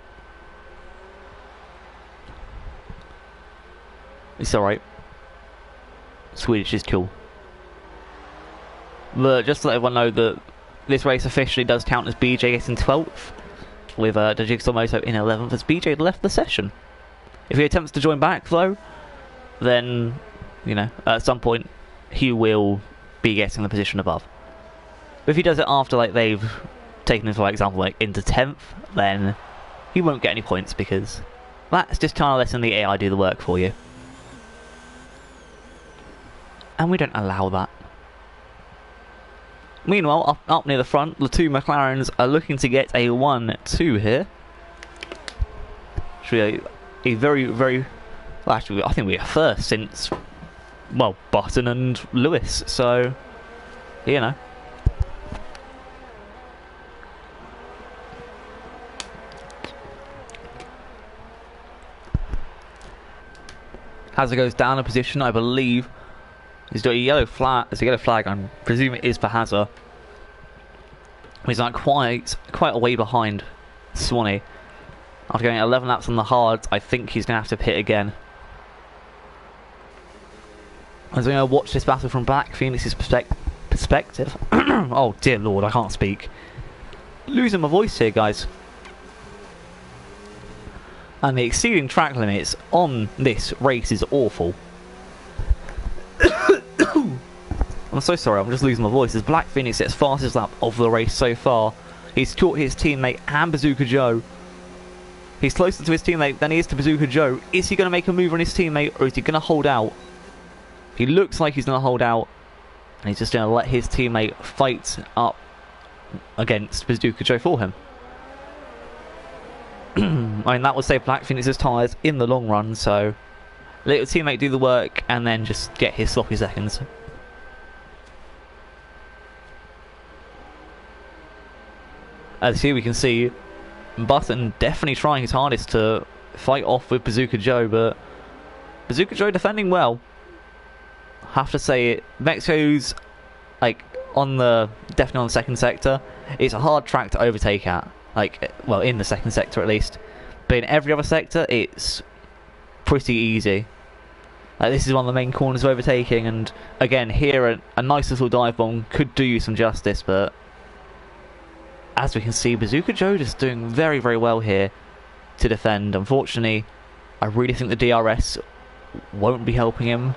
It's alright. Swedish is cool. But just to let everyone know that this race officially does count as BJ getting 12th, with the Jigsaw Moto in 11th, as BJ left the session. If he attempts to join back though, then, you know, at some point he will be getting the position above. But if he does it after, like, they've taken him, for example, like into 10th, then he won't get any points, because that's just kind of letting the AI do the work for you. And we don't allow that. Meanwhile, up near the front, the two McLarens are looking to get a 1-2 here. Should be a very, very... Well, actually, I think we're first since, well, Button and Lewis, so, you know. Hazard goes down a position, I believe. He's got a yellow flag. It's a yellow flag. I presume it is for Hazard. He's like quite a way behind Swanee. After going 11 laps on the hards, I think he's going to have to pit again. As we're going to watch this battle from Black Phoenix's perspective. Oh dear lord, I can't speak. Losing my voice here, guys. And the exceeding track limits on this race is awful. I'm so sorry, I'm just losing my voice. As Black Phoenix gets fastest lap of the race so far, he's caught his teammate and Bazooka Joe. He's closer to his teammate than he is to Bazooka Joe. Is he going to make a move on his teammate, or is he going to hold out? He looks like he's going to hold out, and he's just going to let his teammate fight up against Bazooka Joe for him. I mean, that would save Black Phoenix's tyres in the long run, so let your teammate do the work and then just get his sloppy seconds. As here we can see Button definitely trying his hardest to fight off with Bazooka Joe, but Bazooka Joe defending well. Have to say it. Mexico's like definitely on the second sector. It's a hard track to overtake at. Like, well, in the second sector at least. But in every other sector, it's pretty easy. Like, this is one of the main corners of overtaking, and again, here a nice little dive bomb could do you some justice, but as we can see, Bazooka Joe just doing very, very well here to defend. Unfortunately, I really think the DRS won't be helping him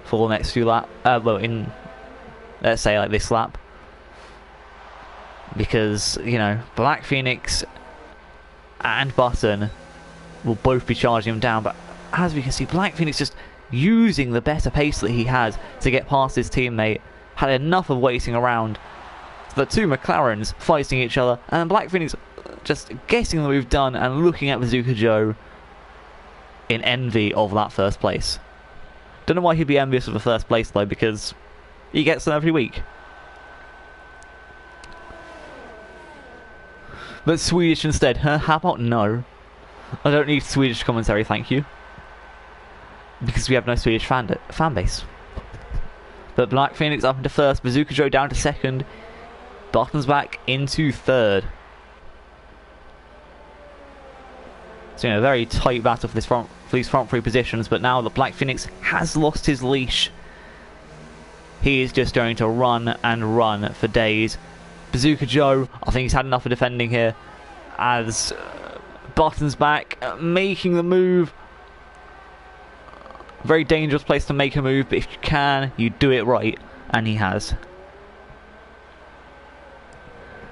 for the next few laps. Well, in, let's say, like this lap. Because, you know, Black Phoenix and Button will both be charging him down, but as we can see, Black Phoenix just using the better pace that he has to get past his teammate, had enough of waiting around. The two McLarens fighting each other, and Black Phoenix just getting the move done and looking at Bazooka Joe in envy of that first place. Don't know why he'd be envious of the first place though, because he gets them every week. But Swedish instead, huh? How about no? I don't need Swedish commentary, thank you. Because we have no Swedish fan base. But Black Phoenix up into first, Bazooka Joe down to second, Button's back into third. So, you know, a very tight battle for these front three positions, but now the Black Phoenix has lost his leash. He is just going to run and run for days. Bazooka Joe, I think he's had enough of defending here, as Button's back, making the move. Very dangerous place to make a move, but if you can, you do it right, and he has.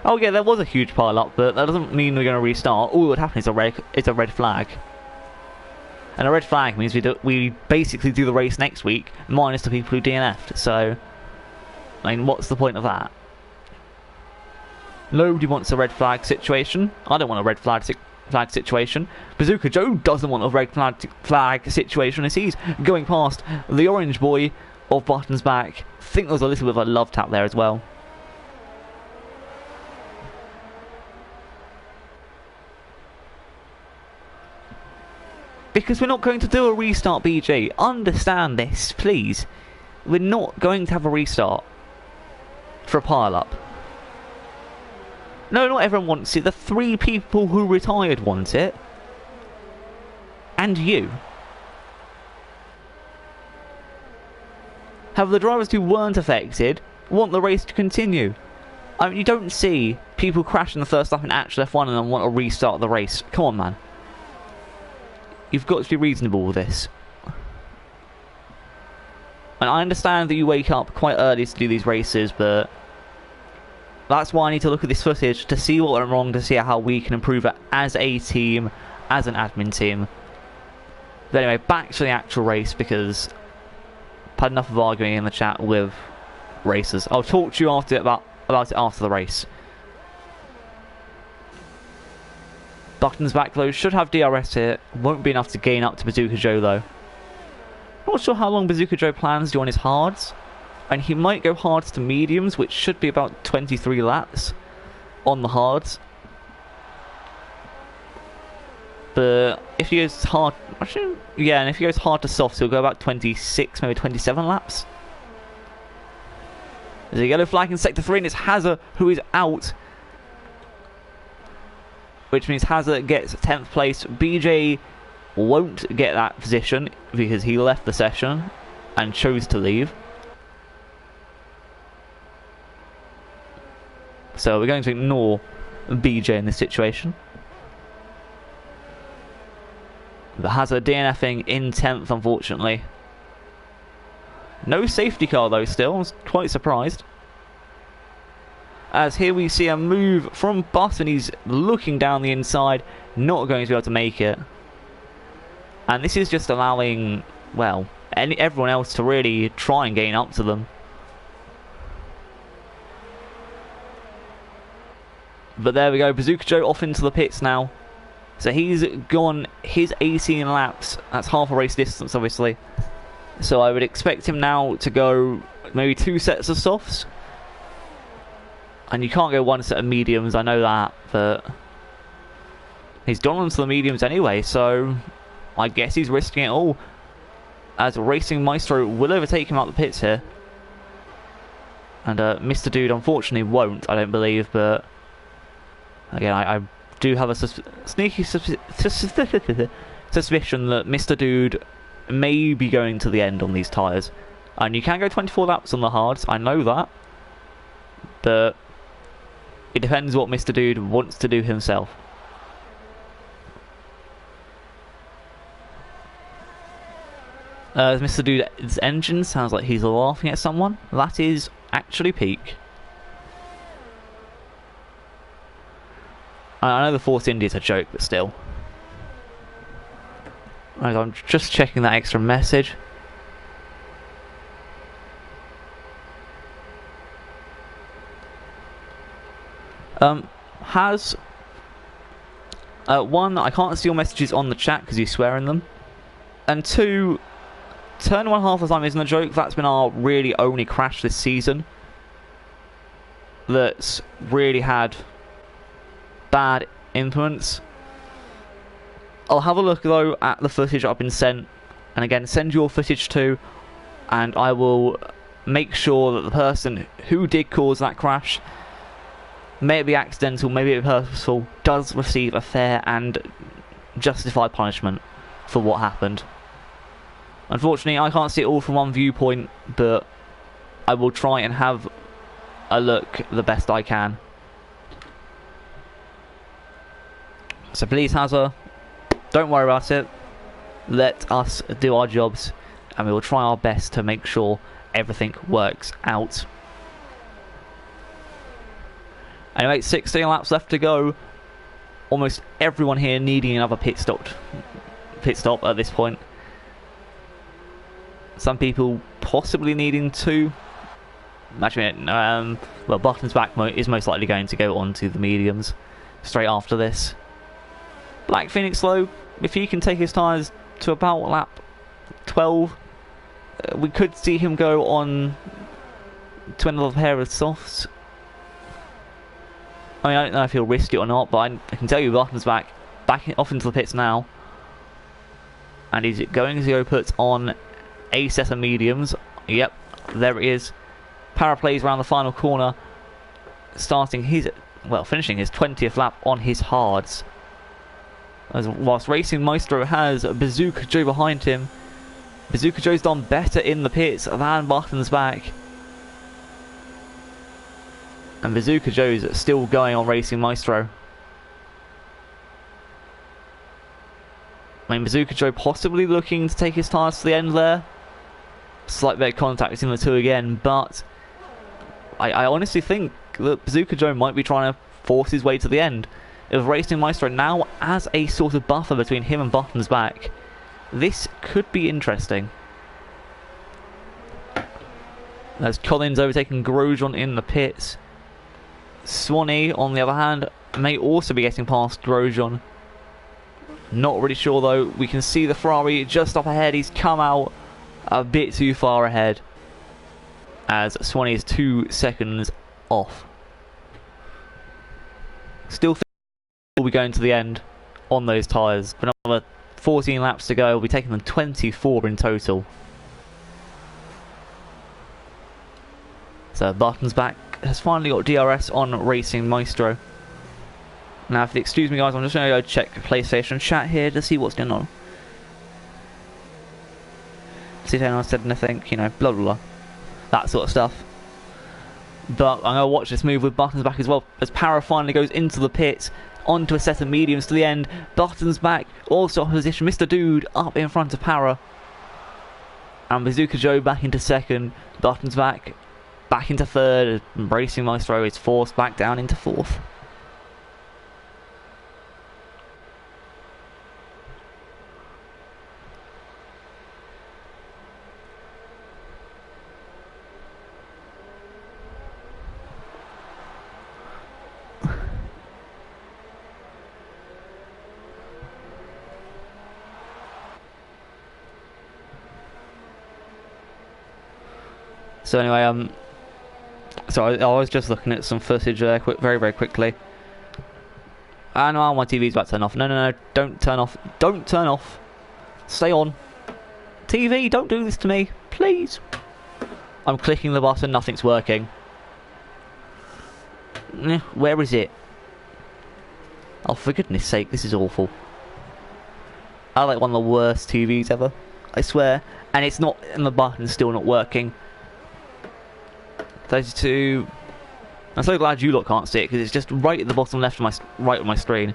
Oh yeah, there was a huge pile up, but that doesn't mean we're going to restart. All that would happen is a red flag. And a red flag means we basically do the race next week, minus the people who DNF'd, so I mean, what's the point of that? Nobody wants a red flag situation. I don't want a red flag situation. Bazooka Joe doesn't want a red flag situation as he's going past the orange boy of Button's back. I think there was a little bit of a love tap there as well. Because we're not going to do a restart, BJ. Understand this, please. We're not going to have a restart for a pile-up. No, not everyone wants it. The 3 people who retired want it. And you. However, the drivers who weren't affected want the race to continue. I mean, you don't see people crash in the first lap in actual F1 and then want to restart the race. Come on, man. You've got to be reasonable with this. And I understand that you wake up quite early to do these races, but that's why I need to look at this footage to see what went wrong, to see how we can improve it as a team, as an admin team. But anyway, back to the actual race, because I've had enough of arguing in the chat with racers. I'll talk to you about it after the race. Button's back though, should have DRS here. Won't be enough to gain up to Bazooka Joe though. Not sure how long Bazooka Joe plans to do on his hards. And he might go hards to mediums, which should be about 23 laps on the hards. But if he goes hard, actually, yeah, and if he goes hard to softs, he'll go about 26, maybe 27 laps. There's a yellow flag in sector 3, and it's Hazard who is out. Which means Hazard gets 10th place. BJ won't get that position because he left the session and chose to leave. So we're going to ignore BJ in this situation. But Hazard DNFing in 10th, unfortunately. No safety car though still, I was quite surprised. As here we see a move from Button, he's looking down the inside, not going to be able to make it. And this is just allowing, well, everyone else to really try and gain up to them. But there we go, Bazooka Joe off into the pits now. So he's gone his 18 laps, that's half a race distance obviously. So I would expect him now to go maybe 2 sets of softs. And you can't go one set of mediums, I know that, but he's gone onto the mediums anyway, so I guess he's risking it all. As Racing Maestro will overtake him out the pits here. And Mr. Dude unfortunately won't, I don't believe, but again, I do have a sneaky suspicion that Mr. Dude may be going to the end on these tyres. And you can go 24 laps on the hards, I know that, but it depends what Mr. Dude wants to do himself. Mr. Dude's engine sounds like he's laughing at someone. That is actually Peak. I know the Force India is a joke, but still. I'm just checking that extra message. Has one, I can't see your messages on the chat because you swear in them, and two, turn 1/2 the time isn't a joke. That's been our really only crash this season that's really had bad influence. I'll have a look though at the footage I've been sent, and again, send your footage too, and I will make sure that the person who did cause that crash, may it be accidental, maybe it be purposeful, does receive a fair and justified punishment for what happened. Unfortunately, I can't see it all from one viewpoint, but I will try and have a look the best I can. So please, Hazza, don't worry about it. Let us do our jobs, and we will try our best to make sure everything works out. Anyway, 16 laps left to go. Almost everyone here needing another pit stop at this point. Some people possibly needing two. Actually, well, Button's back is most likely going to go on to the mediums straight after this. Black Phoenix, though, if he can take his tyres to about lap 12, we could see him go on to another pair of softs. I mean, I don't know if he'll risk it or not, but I can tell you Button's back off into the pits now. And he's going to go put on a set of mediums. Yep, there it is. Paraplays around the final corner, finishing his 20th lap on his hards. Whilst Racing Maestro has Bazooka Joe behind him. Bazooka Joe's done better in the pits than Button's back. And Bazooka Joe's still going on Racing Maestro. I mean, Bazooka Joe possibly looking to take his tyres to the end there. Slight bit of contact between the two again, but I honestly think that Bazooka Joe might be trying to force his way to the end. If Racing Maestro now as a sort of buffer between him and Button's back, this could be interesting. As Collins overtaking Grosjean in the pits. Swanee, on the other hand, may also be getting past Grosjean. Not really sure though. We can see the Ferrari just up ahead. He's come out a bit too far ahead, as Swanee is 2 seconds off. Still think we'll be going to the end on those tyres. But another 14 laps to go. We'll be taking them 24 in total. So Button's back has finally got DRS on Racing Maestro. Now, if you excuse me guys, I'm just going to go check PlayStation chat here to see what's going on. See if anyone said anything, you know, blah blah blah. That sort of stuff. But I'm going to watch this move with Button's back as well, as Para finally goes into the pits, onto a set of mediums to the end. Button's back, also opposition. Mr. Dude up in front of Para. And Bazooka Joe back into second. Button's back into third. Racing Maestro is forced back down into fourth. So anyway, So I was just looking at some footage there, very, very quickly. And oh, my TV's about to turn off. No, no, no, don't turn off. Don't turn off. Stay on. TV, don't do this to me, please. I'm clicking the button, nothing's working. Where is it? Oh, for goodness sake, this is awful. I like one of the worst TVs ever, I swear. And it's not, and the button's still not working. 32. I'm so glad you lot can't see it, because it's just right at the bottom left of my right of my screen.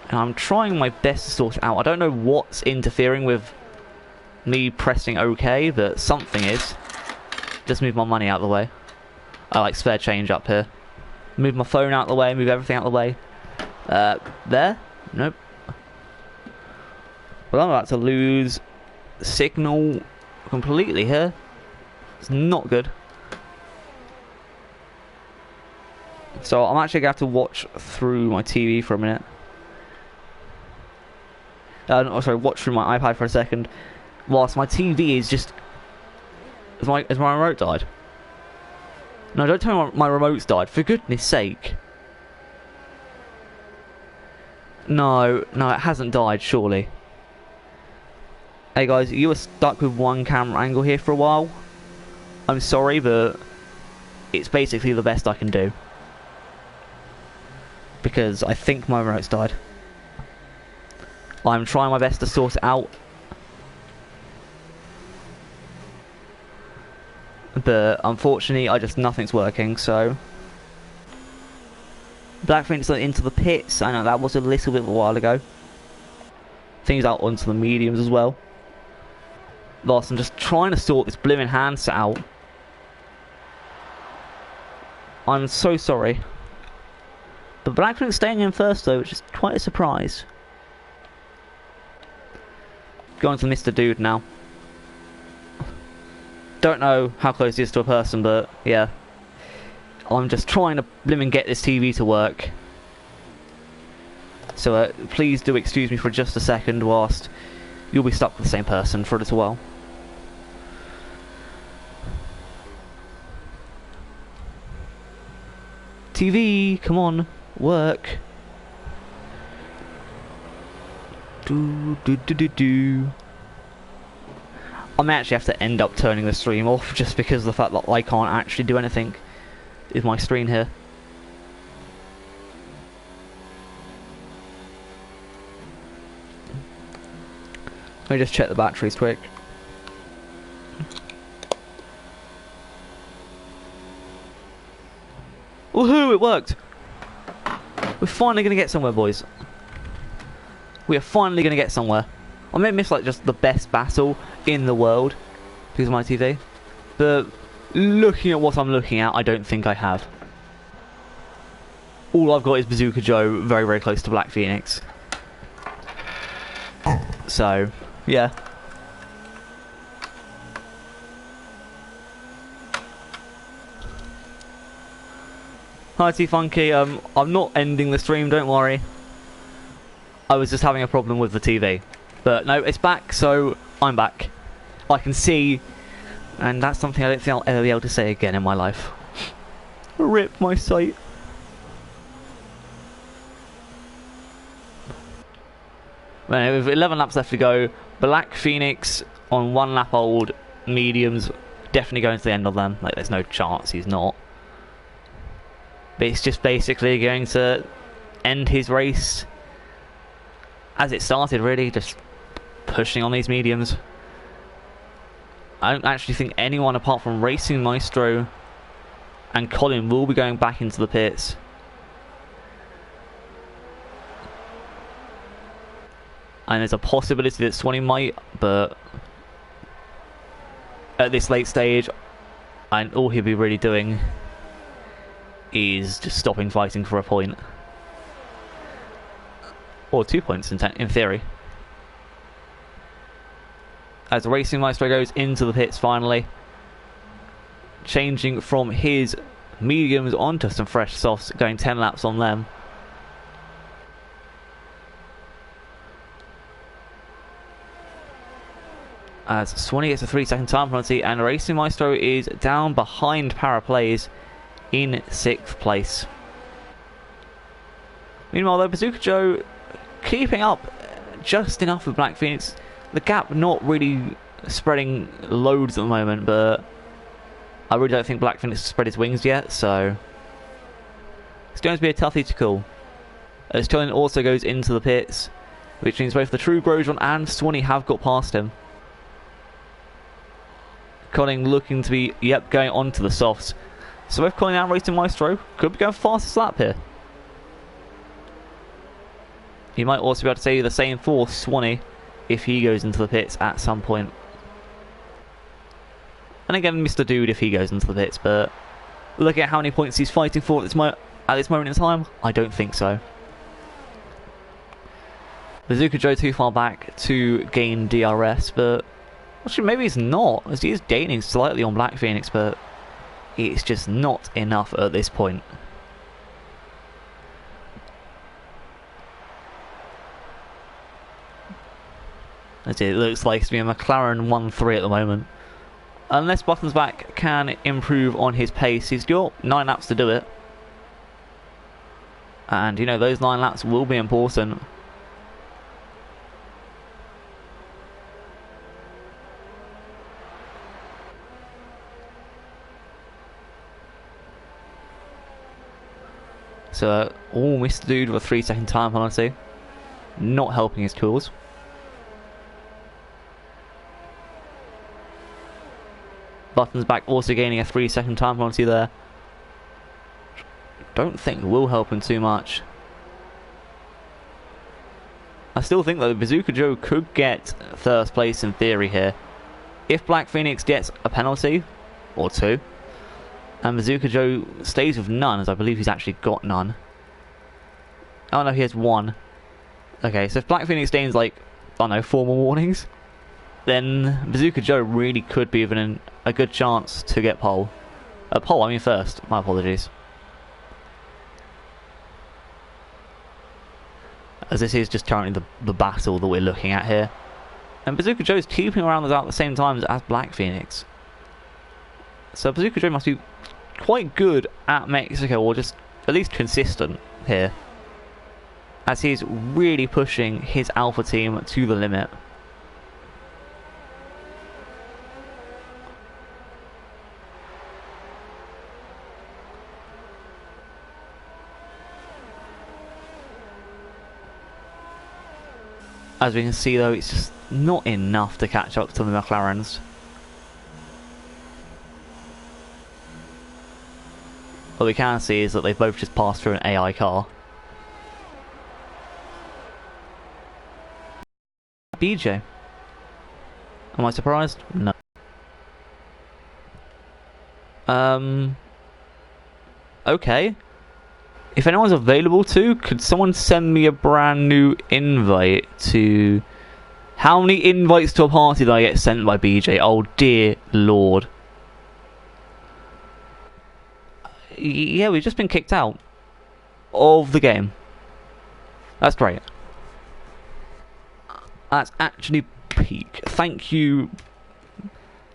And I'm trying my best to sort it out. I don't know what's interfering with me pressing OK, but something is. Just move my money out of the way. I like spare change up here. Move my phone out of the way, move everything out of the way. There? Nope. Well, I'm about to lose signal completely here. It's not good. So I'm actually going to have to watch through my TV for a minute. No, sorry, watch through my iPad for a second. Whilst my TV is just... Has my remote died? No, don't tell me my remote's died, for goodness sake. No, it hasn't died, surely. Hey guys, you were stuck with one camera angle here for a while. I'm sorry, but it's basically the best I can do. Because I think my remote's died. I'm trying my best to sort it out. But unfortunately, nothing's working, so... Black Phoenix into the pits. I know that was a little bit of a while ago. Things out onto the mediums as well. Last, I'm just trying to sort this blooming handset out. I'm so sorry. But Black Phoenix staying in first though, which is quite a surprise. Going to Mr. Dude now. Don't know how close he is to a person, but yeah. I'm just trying to blimmin' get this TV to work. So please do excuse me for just a second whilst you'll be stuck with the same person for a little while. TV, come on, work. I may actually have to end up turning the stream off just because of the fact that I can't actually do anything with my screen here. Let me just check the batteries quick. Woohoo, it worked! We're finally gonna get somewhere, boys. We are finally gonna get somewhere. I may miss like just the best battle in the world because of my TV, but looking at what I'm looking at, I don't think I have. All I've got is Bazooka Joe very, very close to Black Phoenix. So, yeah. Hi T-Funky, I'm not ending the stream, don't worry. I was just having a problem with the TV. But no, it's back, so I'm back. I can see, and that's something I don't think I'll ever be able to say again in my life. Rip my sight. Well, with 11 laps left to go, Black Phoenix on 1 lap old, mediums, definitely going to the end of them. Like, there's no chance he's not. But it's just basically going to end his race as it started, really, just pushing on these mediums. I don't actually think anyone apart from Racing Maestro and Colin will be going back into the pits. And there's a possibility that Swanee might, but at this late stage, and all he'll be really doing is just stopping fighting for a point. Or 2 points in theory. As Racing Maestro goes into the pits finally, changing from his mediums onto some fresh softs, going 10 laps on them. As Swanee gets a 3-second time penalty, and Racing Maestro is down behind Paraplays in 6th place. Meanwhile, though, Bazooka Joe keeping up just enough with Black Phoenix. The gap not really spreading loads at the moment, but I really don't think Black Phoenix has spread his wings yet, so it's going to be a toughie to call. As Tillin also goes into the pits, which means both the True Grosjean and Swanee have got past him. Colin looking to be, going on to the softs. So both Colin and Racing Maestro could be going fastest lap here. You might also be able to say the same for Swanee if he goes into the pits at some point. And again, Mr. Dude if he goes into the pits, but look at how many points he's fighting for at this moment in time. I don't think so. Bazooka Joe too far back to gain DRS, but actually maybe he's not, as he is gaining slightly on Black Phoenix, but it's just not enough at this point. As it looks like it's being a McLaren 1-3 at the moment. Unless Buttonsback can improve on his pace, he's got 9 laps to do it. And you know, those 9 laps will be important. So, Mr. Dude with a 3-second time penalty. Not helping his cause. Buttonsback also gaining a 3-second time penalty there. Don't think will help him too much. I still think though Bazooka Joe could get first place in theory here. If Black Phoenix gets a penalty or 2, and Bazooka Joe stays with none, as I believe he's actually got none. Oh no, he has 1. Okay, so if Black Phoenix gains like, I don't know, 4 more warnings, then Bazooka Joe really could be within a good chance to get pole. I mean first. My apologies. As this is just currently the battle that we're looking at here. And Bazooka Joe's keeping around at the same time as Black Phoenix. So Bazooka Joe must be quite good at Mexico, or just at least consistent here, as he's really pushing his Alpha team to the limit. As we can see though, it's just not enough to catch up to the McLarens. What we can see is that they've both just passed through an AI car. BJ. Am I surprised? No. Okay. If anyone's available to, could someone send me a brand new invite to... How many invites to a party did I get sent by BJ? Oh dear lord. Yeah, we've just been kicked out of the game. That's great. That's actually peak. Thank you,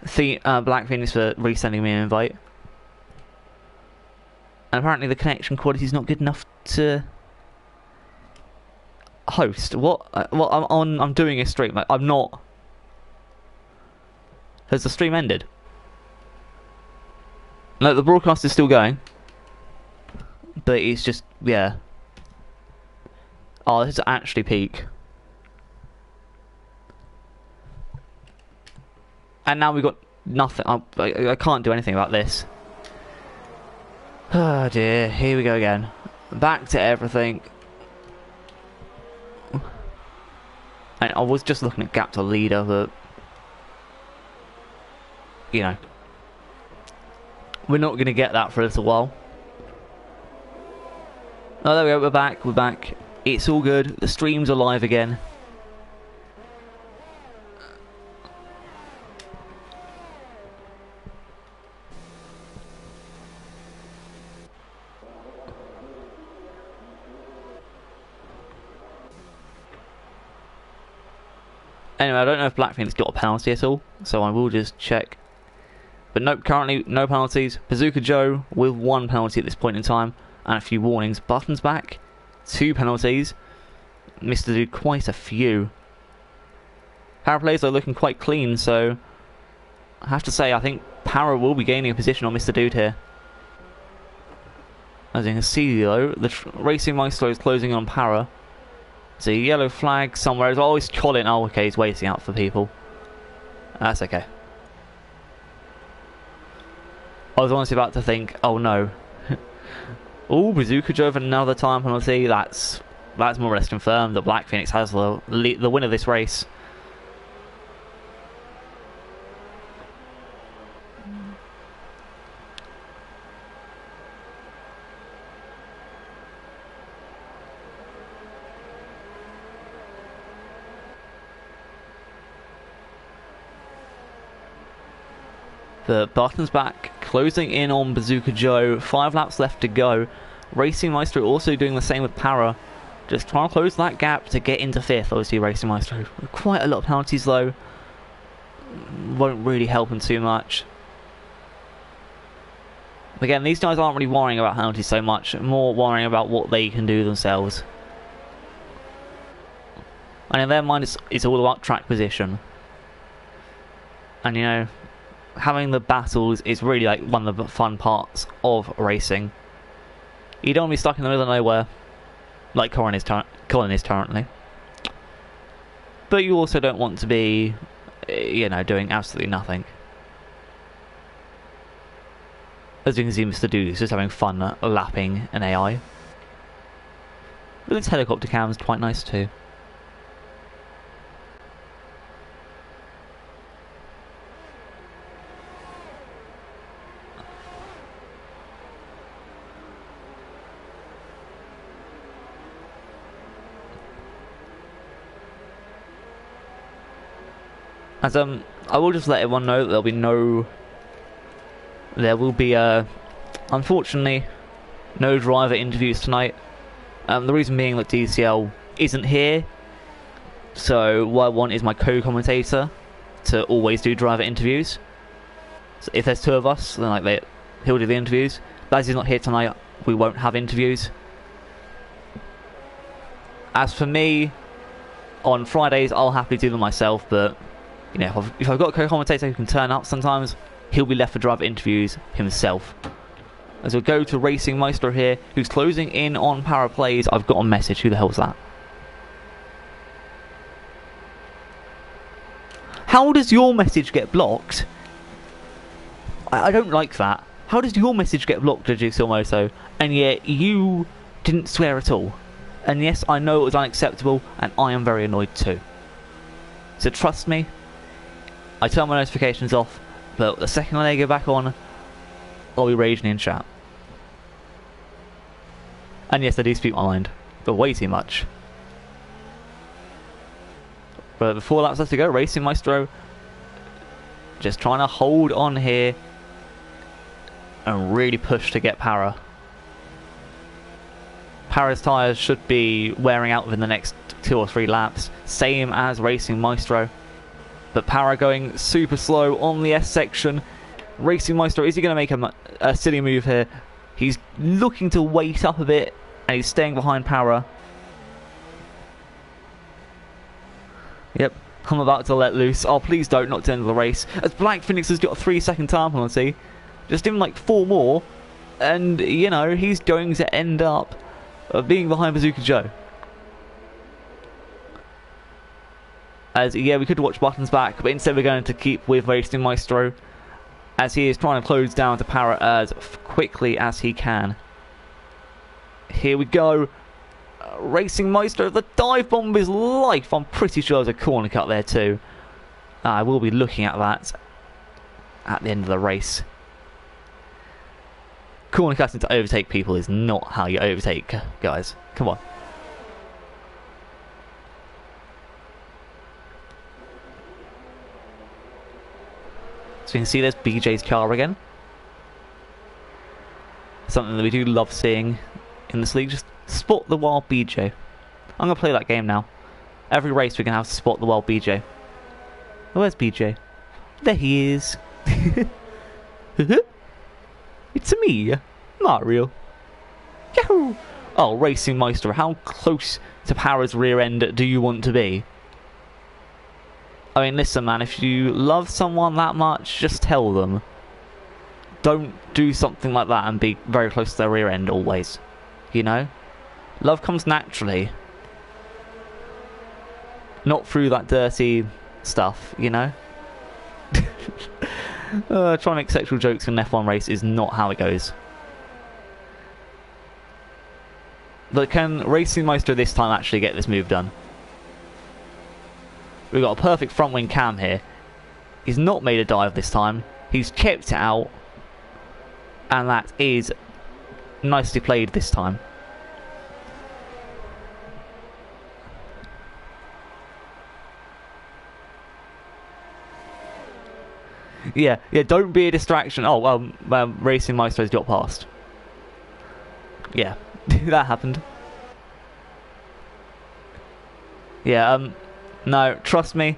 Black Phoenix, for resending me an invite. And apparently the connection quality is not good enough to host. What? Well, I'm doing a stream. I'm not. Has the stream ended? No, the broadcast is still going. But it's just, yeah. Oh, this is actually peak. And now we've got nothing. I can't do anything about this. Oh dear, here we go again. Back to everything. And I was just looking at gap to leader, but you know, we're not going to get that for a little while. Oh, there we go, we're back. It's all good, the stream's alive again. Anyway, I don't know if Black Phoenix got a penalty at all, so I will just check. But nope, currently no penalties. Bazooka Joe with 1 penalty at this point in time and a few warnings. Buttons back, 2 penalties. Mr. Dude quite a few. Power plays are looking quite clean, so I have to say I think Power will be gaining a position on Mr. Dude here. As you can see though, the Racing Maestro is closing on Power. There's a yellow flag somewhere. It's always Colin. Oh, okay, he's waiting out for people. That's okay. I was honestly about to think, oh no. Oh, Bazooka drove another time penalty. That's more or less confirmed that Black Phoenix has the win of this race. The Buttons back, closing in on Bazooka Joe. 5 laps left to go. Racing Maestro also doing the same with Para. Just trying to close that gap to get into 5th, obviously, Racing Maestro. Quite a lot of penalties though. Won't really help him too much. Again, these guys aren't really worrying about penalties so much. More worrying about what they can do themselves. And in their mind, it's all about track position. And you know, having the battles is really like one of the fun parts of racing. You don't want to be stuck in the middle of nowhere like Colin is currently, but you also don't want to be, you know, doing absolutely nothing. As you can see, Mr. Dude is just having fun lapping an AI. But its helicopter cam is quite nice too. As I will just let everyone know that there will be unfortunately no driver interviews tonight. The reason being that DCL isn't here, so what I want is my co-commentator to always do driver interviews. So if there's 2 of us, then he'll do the interviews. But as he's not here tonight, we won't have interviews. As for me, on Fridays I'll happily do them myself, but you know, if I've got a co-commentator who can turn up sometimes, he'll be left for driver interviews himself. As we go to Racing Maestro here, who's closing in on Power Plays. I've got a message. Who the hell's that? How does your message get blocked? I don't like that. How does your message get blocked, Jigsaw Moto, and yet you didn't swear at all? And yes, I know it was unacceptable, and I am very annoyed too. So trust me, I turn my notifications off, but the second they go back on, I'll be raging in chat. And yes, I do speak my mind, but way too much. But the 4 laps left to go, Racing Maestro just trying to hold on here and really push to get Para. Para's tyres should be wearing out within the next 2 or 3 laps, same as Racing Maestro. But Para going super slow on the S section. Racing Maestro, is he going to make a silly move here? He's looking to wait up a bit, and he's staying behind Para. Yep, I'm about to let loose. Oh, please don't, not to end the race. As Black Phoenix has got a 3-second time penalty. Just give him like 4 more, and, you know, he's going to end up being behind Bazooka Joe. As, yeah, we could watch Buttons back, but instead we're going to keep with Racing Maestro, as he is trying to close down to Para as quickly as he can. Here we go. Racing Maestro, the dive bomb is life. I'm pretty sure there's a corner cut there too. I will be looking at that at the end of the race. Corner cutting to overtake people is not how you overtake, guys. Come on. So you can see there's BJ's car again. Something that we do love seeing in this league. Just spot the wild BJ. I'm going to play that game now. Every race we can have to spot the wild BJ. Oh, where's BJ? There he is. It's me, Mario. Yahoo! Oh, Racing Maestro, how close to Para's rear end do you want to be? I mean, listen, man, if you love someone that much, just tell them. Don't do something like that and be very close to their rear end always. You know? Love comes naturally. Not through that dirty stuff, you know? Trying to make sexual jokes in an F1 race is not how it goes. But can Racing Maestro this time actually get this move done? We've got a perfect front wing cam here. He's not made a dive this time. He's kept it out. And that is nicely played this time. Yeah, don't be a distraction. Oh, well, Racing Maestro's got past. Yeah, that happened. Yeah, no, trust me,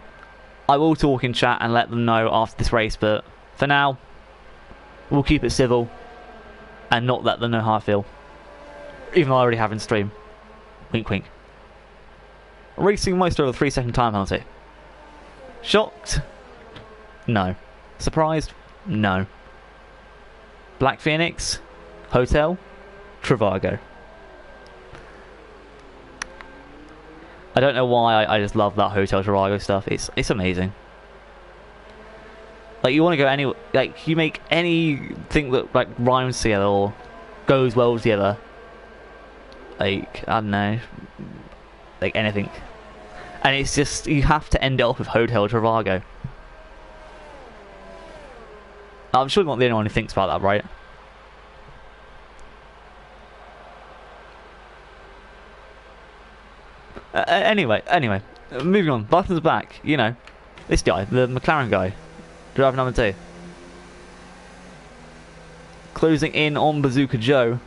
I will talk in chat and let them know after this race, but for now, we'll keep it civil and not let them know how I feel. Even though I already have in stream. Wink, wink. Racing Maestro with a 3-second time penalty. Shocked? No. Surprised? No. Black Phoenix? Hotel? Trivago. I don't know why, I just love that Hotel Trivago stuff. It's amazing. Like, you want to go any, like, you make anything that like rhymes together or goes well together. Like, I don't know, like anything, and it's just you have to end it off with Hotel Trivago. I'm sure you're not the only one who thinks about that, right? Anyway, moving on. Button's back. You know, this guy, the McLaren guy, driver number 2, closing in on Bazooka Joe.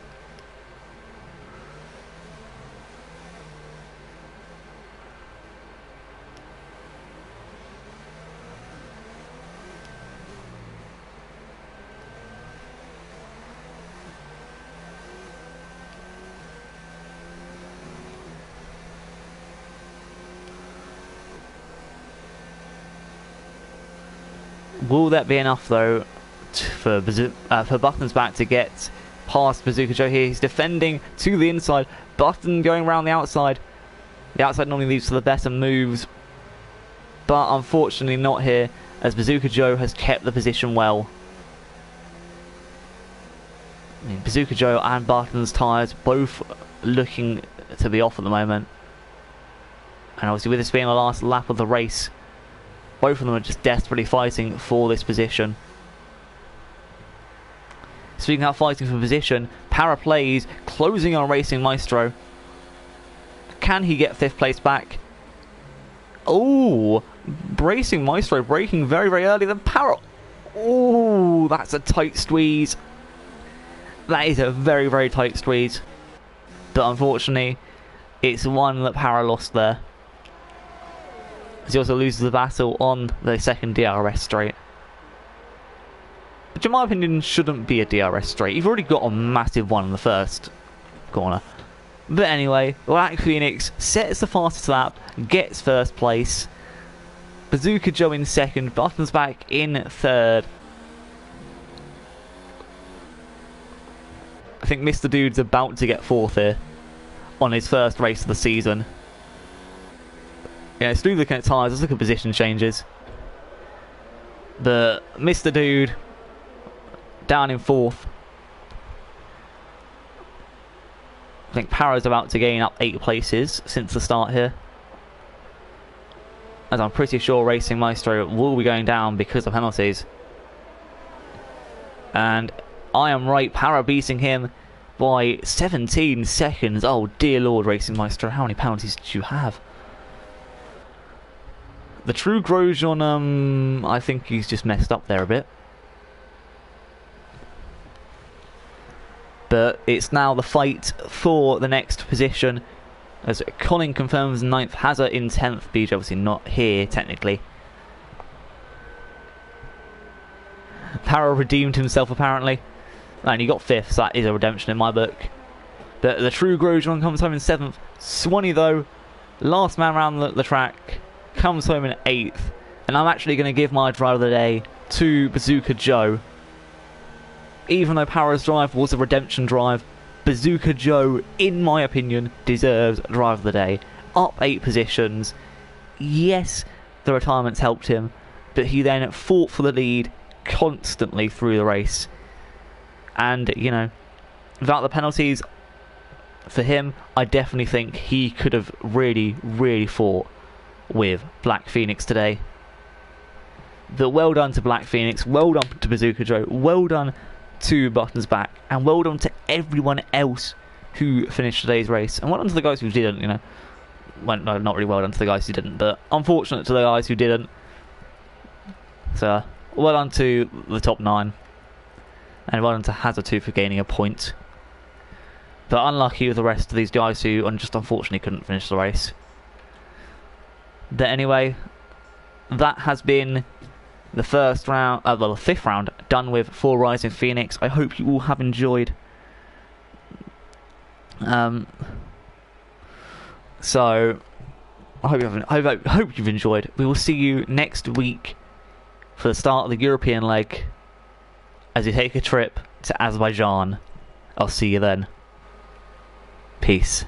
Will that be enough though for Button's back to get past Bazooka Joe here? He's defending to the inside. Button going around the outside. The outside normally leads to the better moves, but unfortunately not here, as Bazooka Joe has kept the position well. I mean, Bazooka Joe and Button's tyres both looking to be off at the moment, and obviously with this being the last lap of the race, both of them are just desperately fighting for this position. Speaking of fighting for position, Para plays, closing on Racing Maestro. Can he get 5th place back? Oh, Racing Maestro braking very, very early. Then Para. Oh, that's a tight squeeze. That is a very, very tight squeeze. But unfortunately, it's one that Para lost there. As he also loses the battle on the second DRS straight. Which in my opinion shouldn't be a DRS straight. You've already got a massive one in the first corner. But anyway, Black Phoenix sets the fastest lap, gets 1st place. Bazooka Joe in 2nd, Button's back in 3rd. I think Mr. Dude's about to get 4th here on his first race of the season. Yeah, it's through looking at tyres, let's look at position changes. But Mr. Dude down in 4th. I think Para's about to gain up 8 places since the start here, as I'm pretty sure Racing Maestro will be going down because of penalties. And I am right, Para beating him by 17 seconds. Oh dear lord, Racing Maestro, how many penalties did you have? The true Grosjean, I think he's just messed up there a bit. But it's now the fight for the next position, as Colin confirms 9th, Hazard in 10th, BJ obviously not here technically. Para redeemed himself apparently. And he got 5th, so that is a redemption in my book. The true Grosjean comes home in 7th. Swanee, though, last man around the track, comes home in 8th. And I'm actually going to give my driver of the day to Bazooka Joe. Even though Para's drive was a redemption drive, Bazooka Joe, in my opinion, deserves driver of the day. Up 8 positions. Yes, the retirements helped him, but he then fought for the lead constantly through the race. And, you know, without the penalties, for him, I definitely think he could have really, really fought with Black Phoenix today. But well done to Black Phoenix, well done to Bazooka Joe, well done to Buttons Back, and well done to everyone else who finished today's race. And well done to the guys who didn't, you know. Well, no, not really well done to the guys who didn't, but unfortunate to the guys who didn't. So, well done to the top 9. And well done to Hazard for gaining a point. But unlucky with the rest of these guys who just unfortunately couldn't finish the race. But anyway, that has been the first round, well, the 5th round done with for Rising Phoenix. I hope you all have enjoyed. So I hope you've enjoyed. We will see you next week for the start of the European leg as we take a trip to Azerbaijan. I'll see you then. Peace.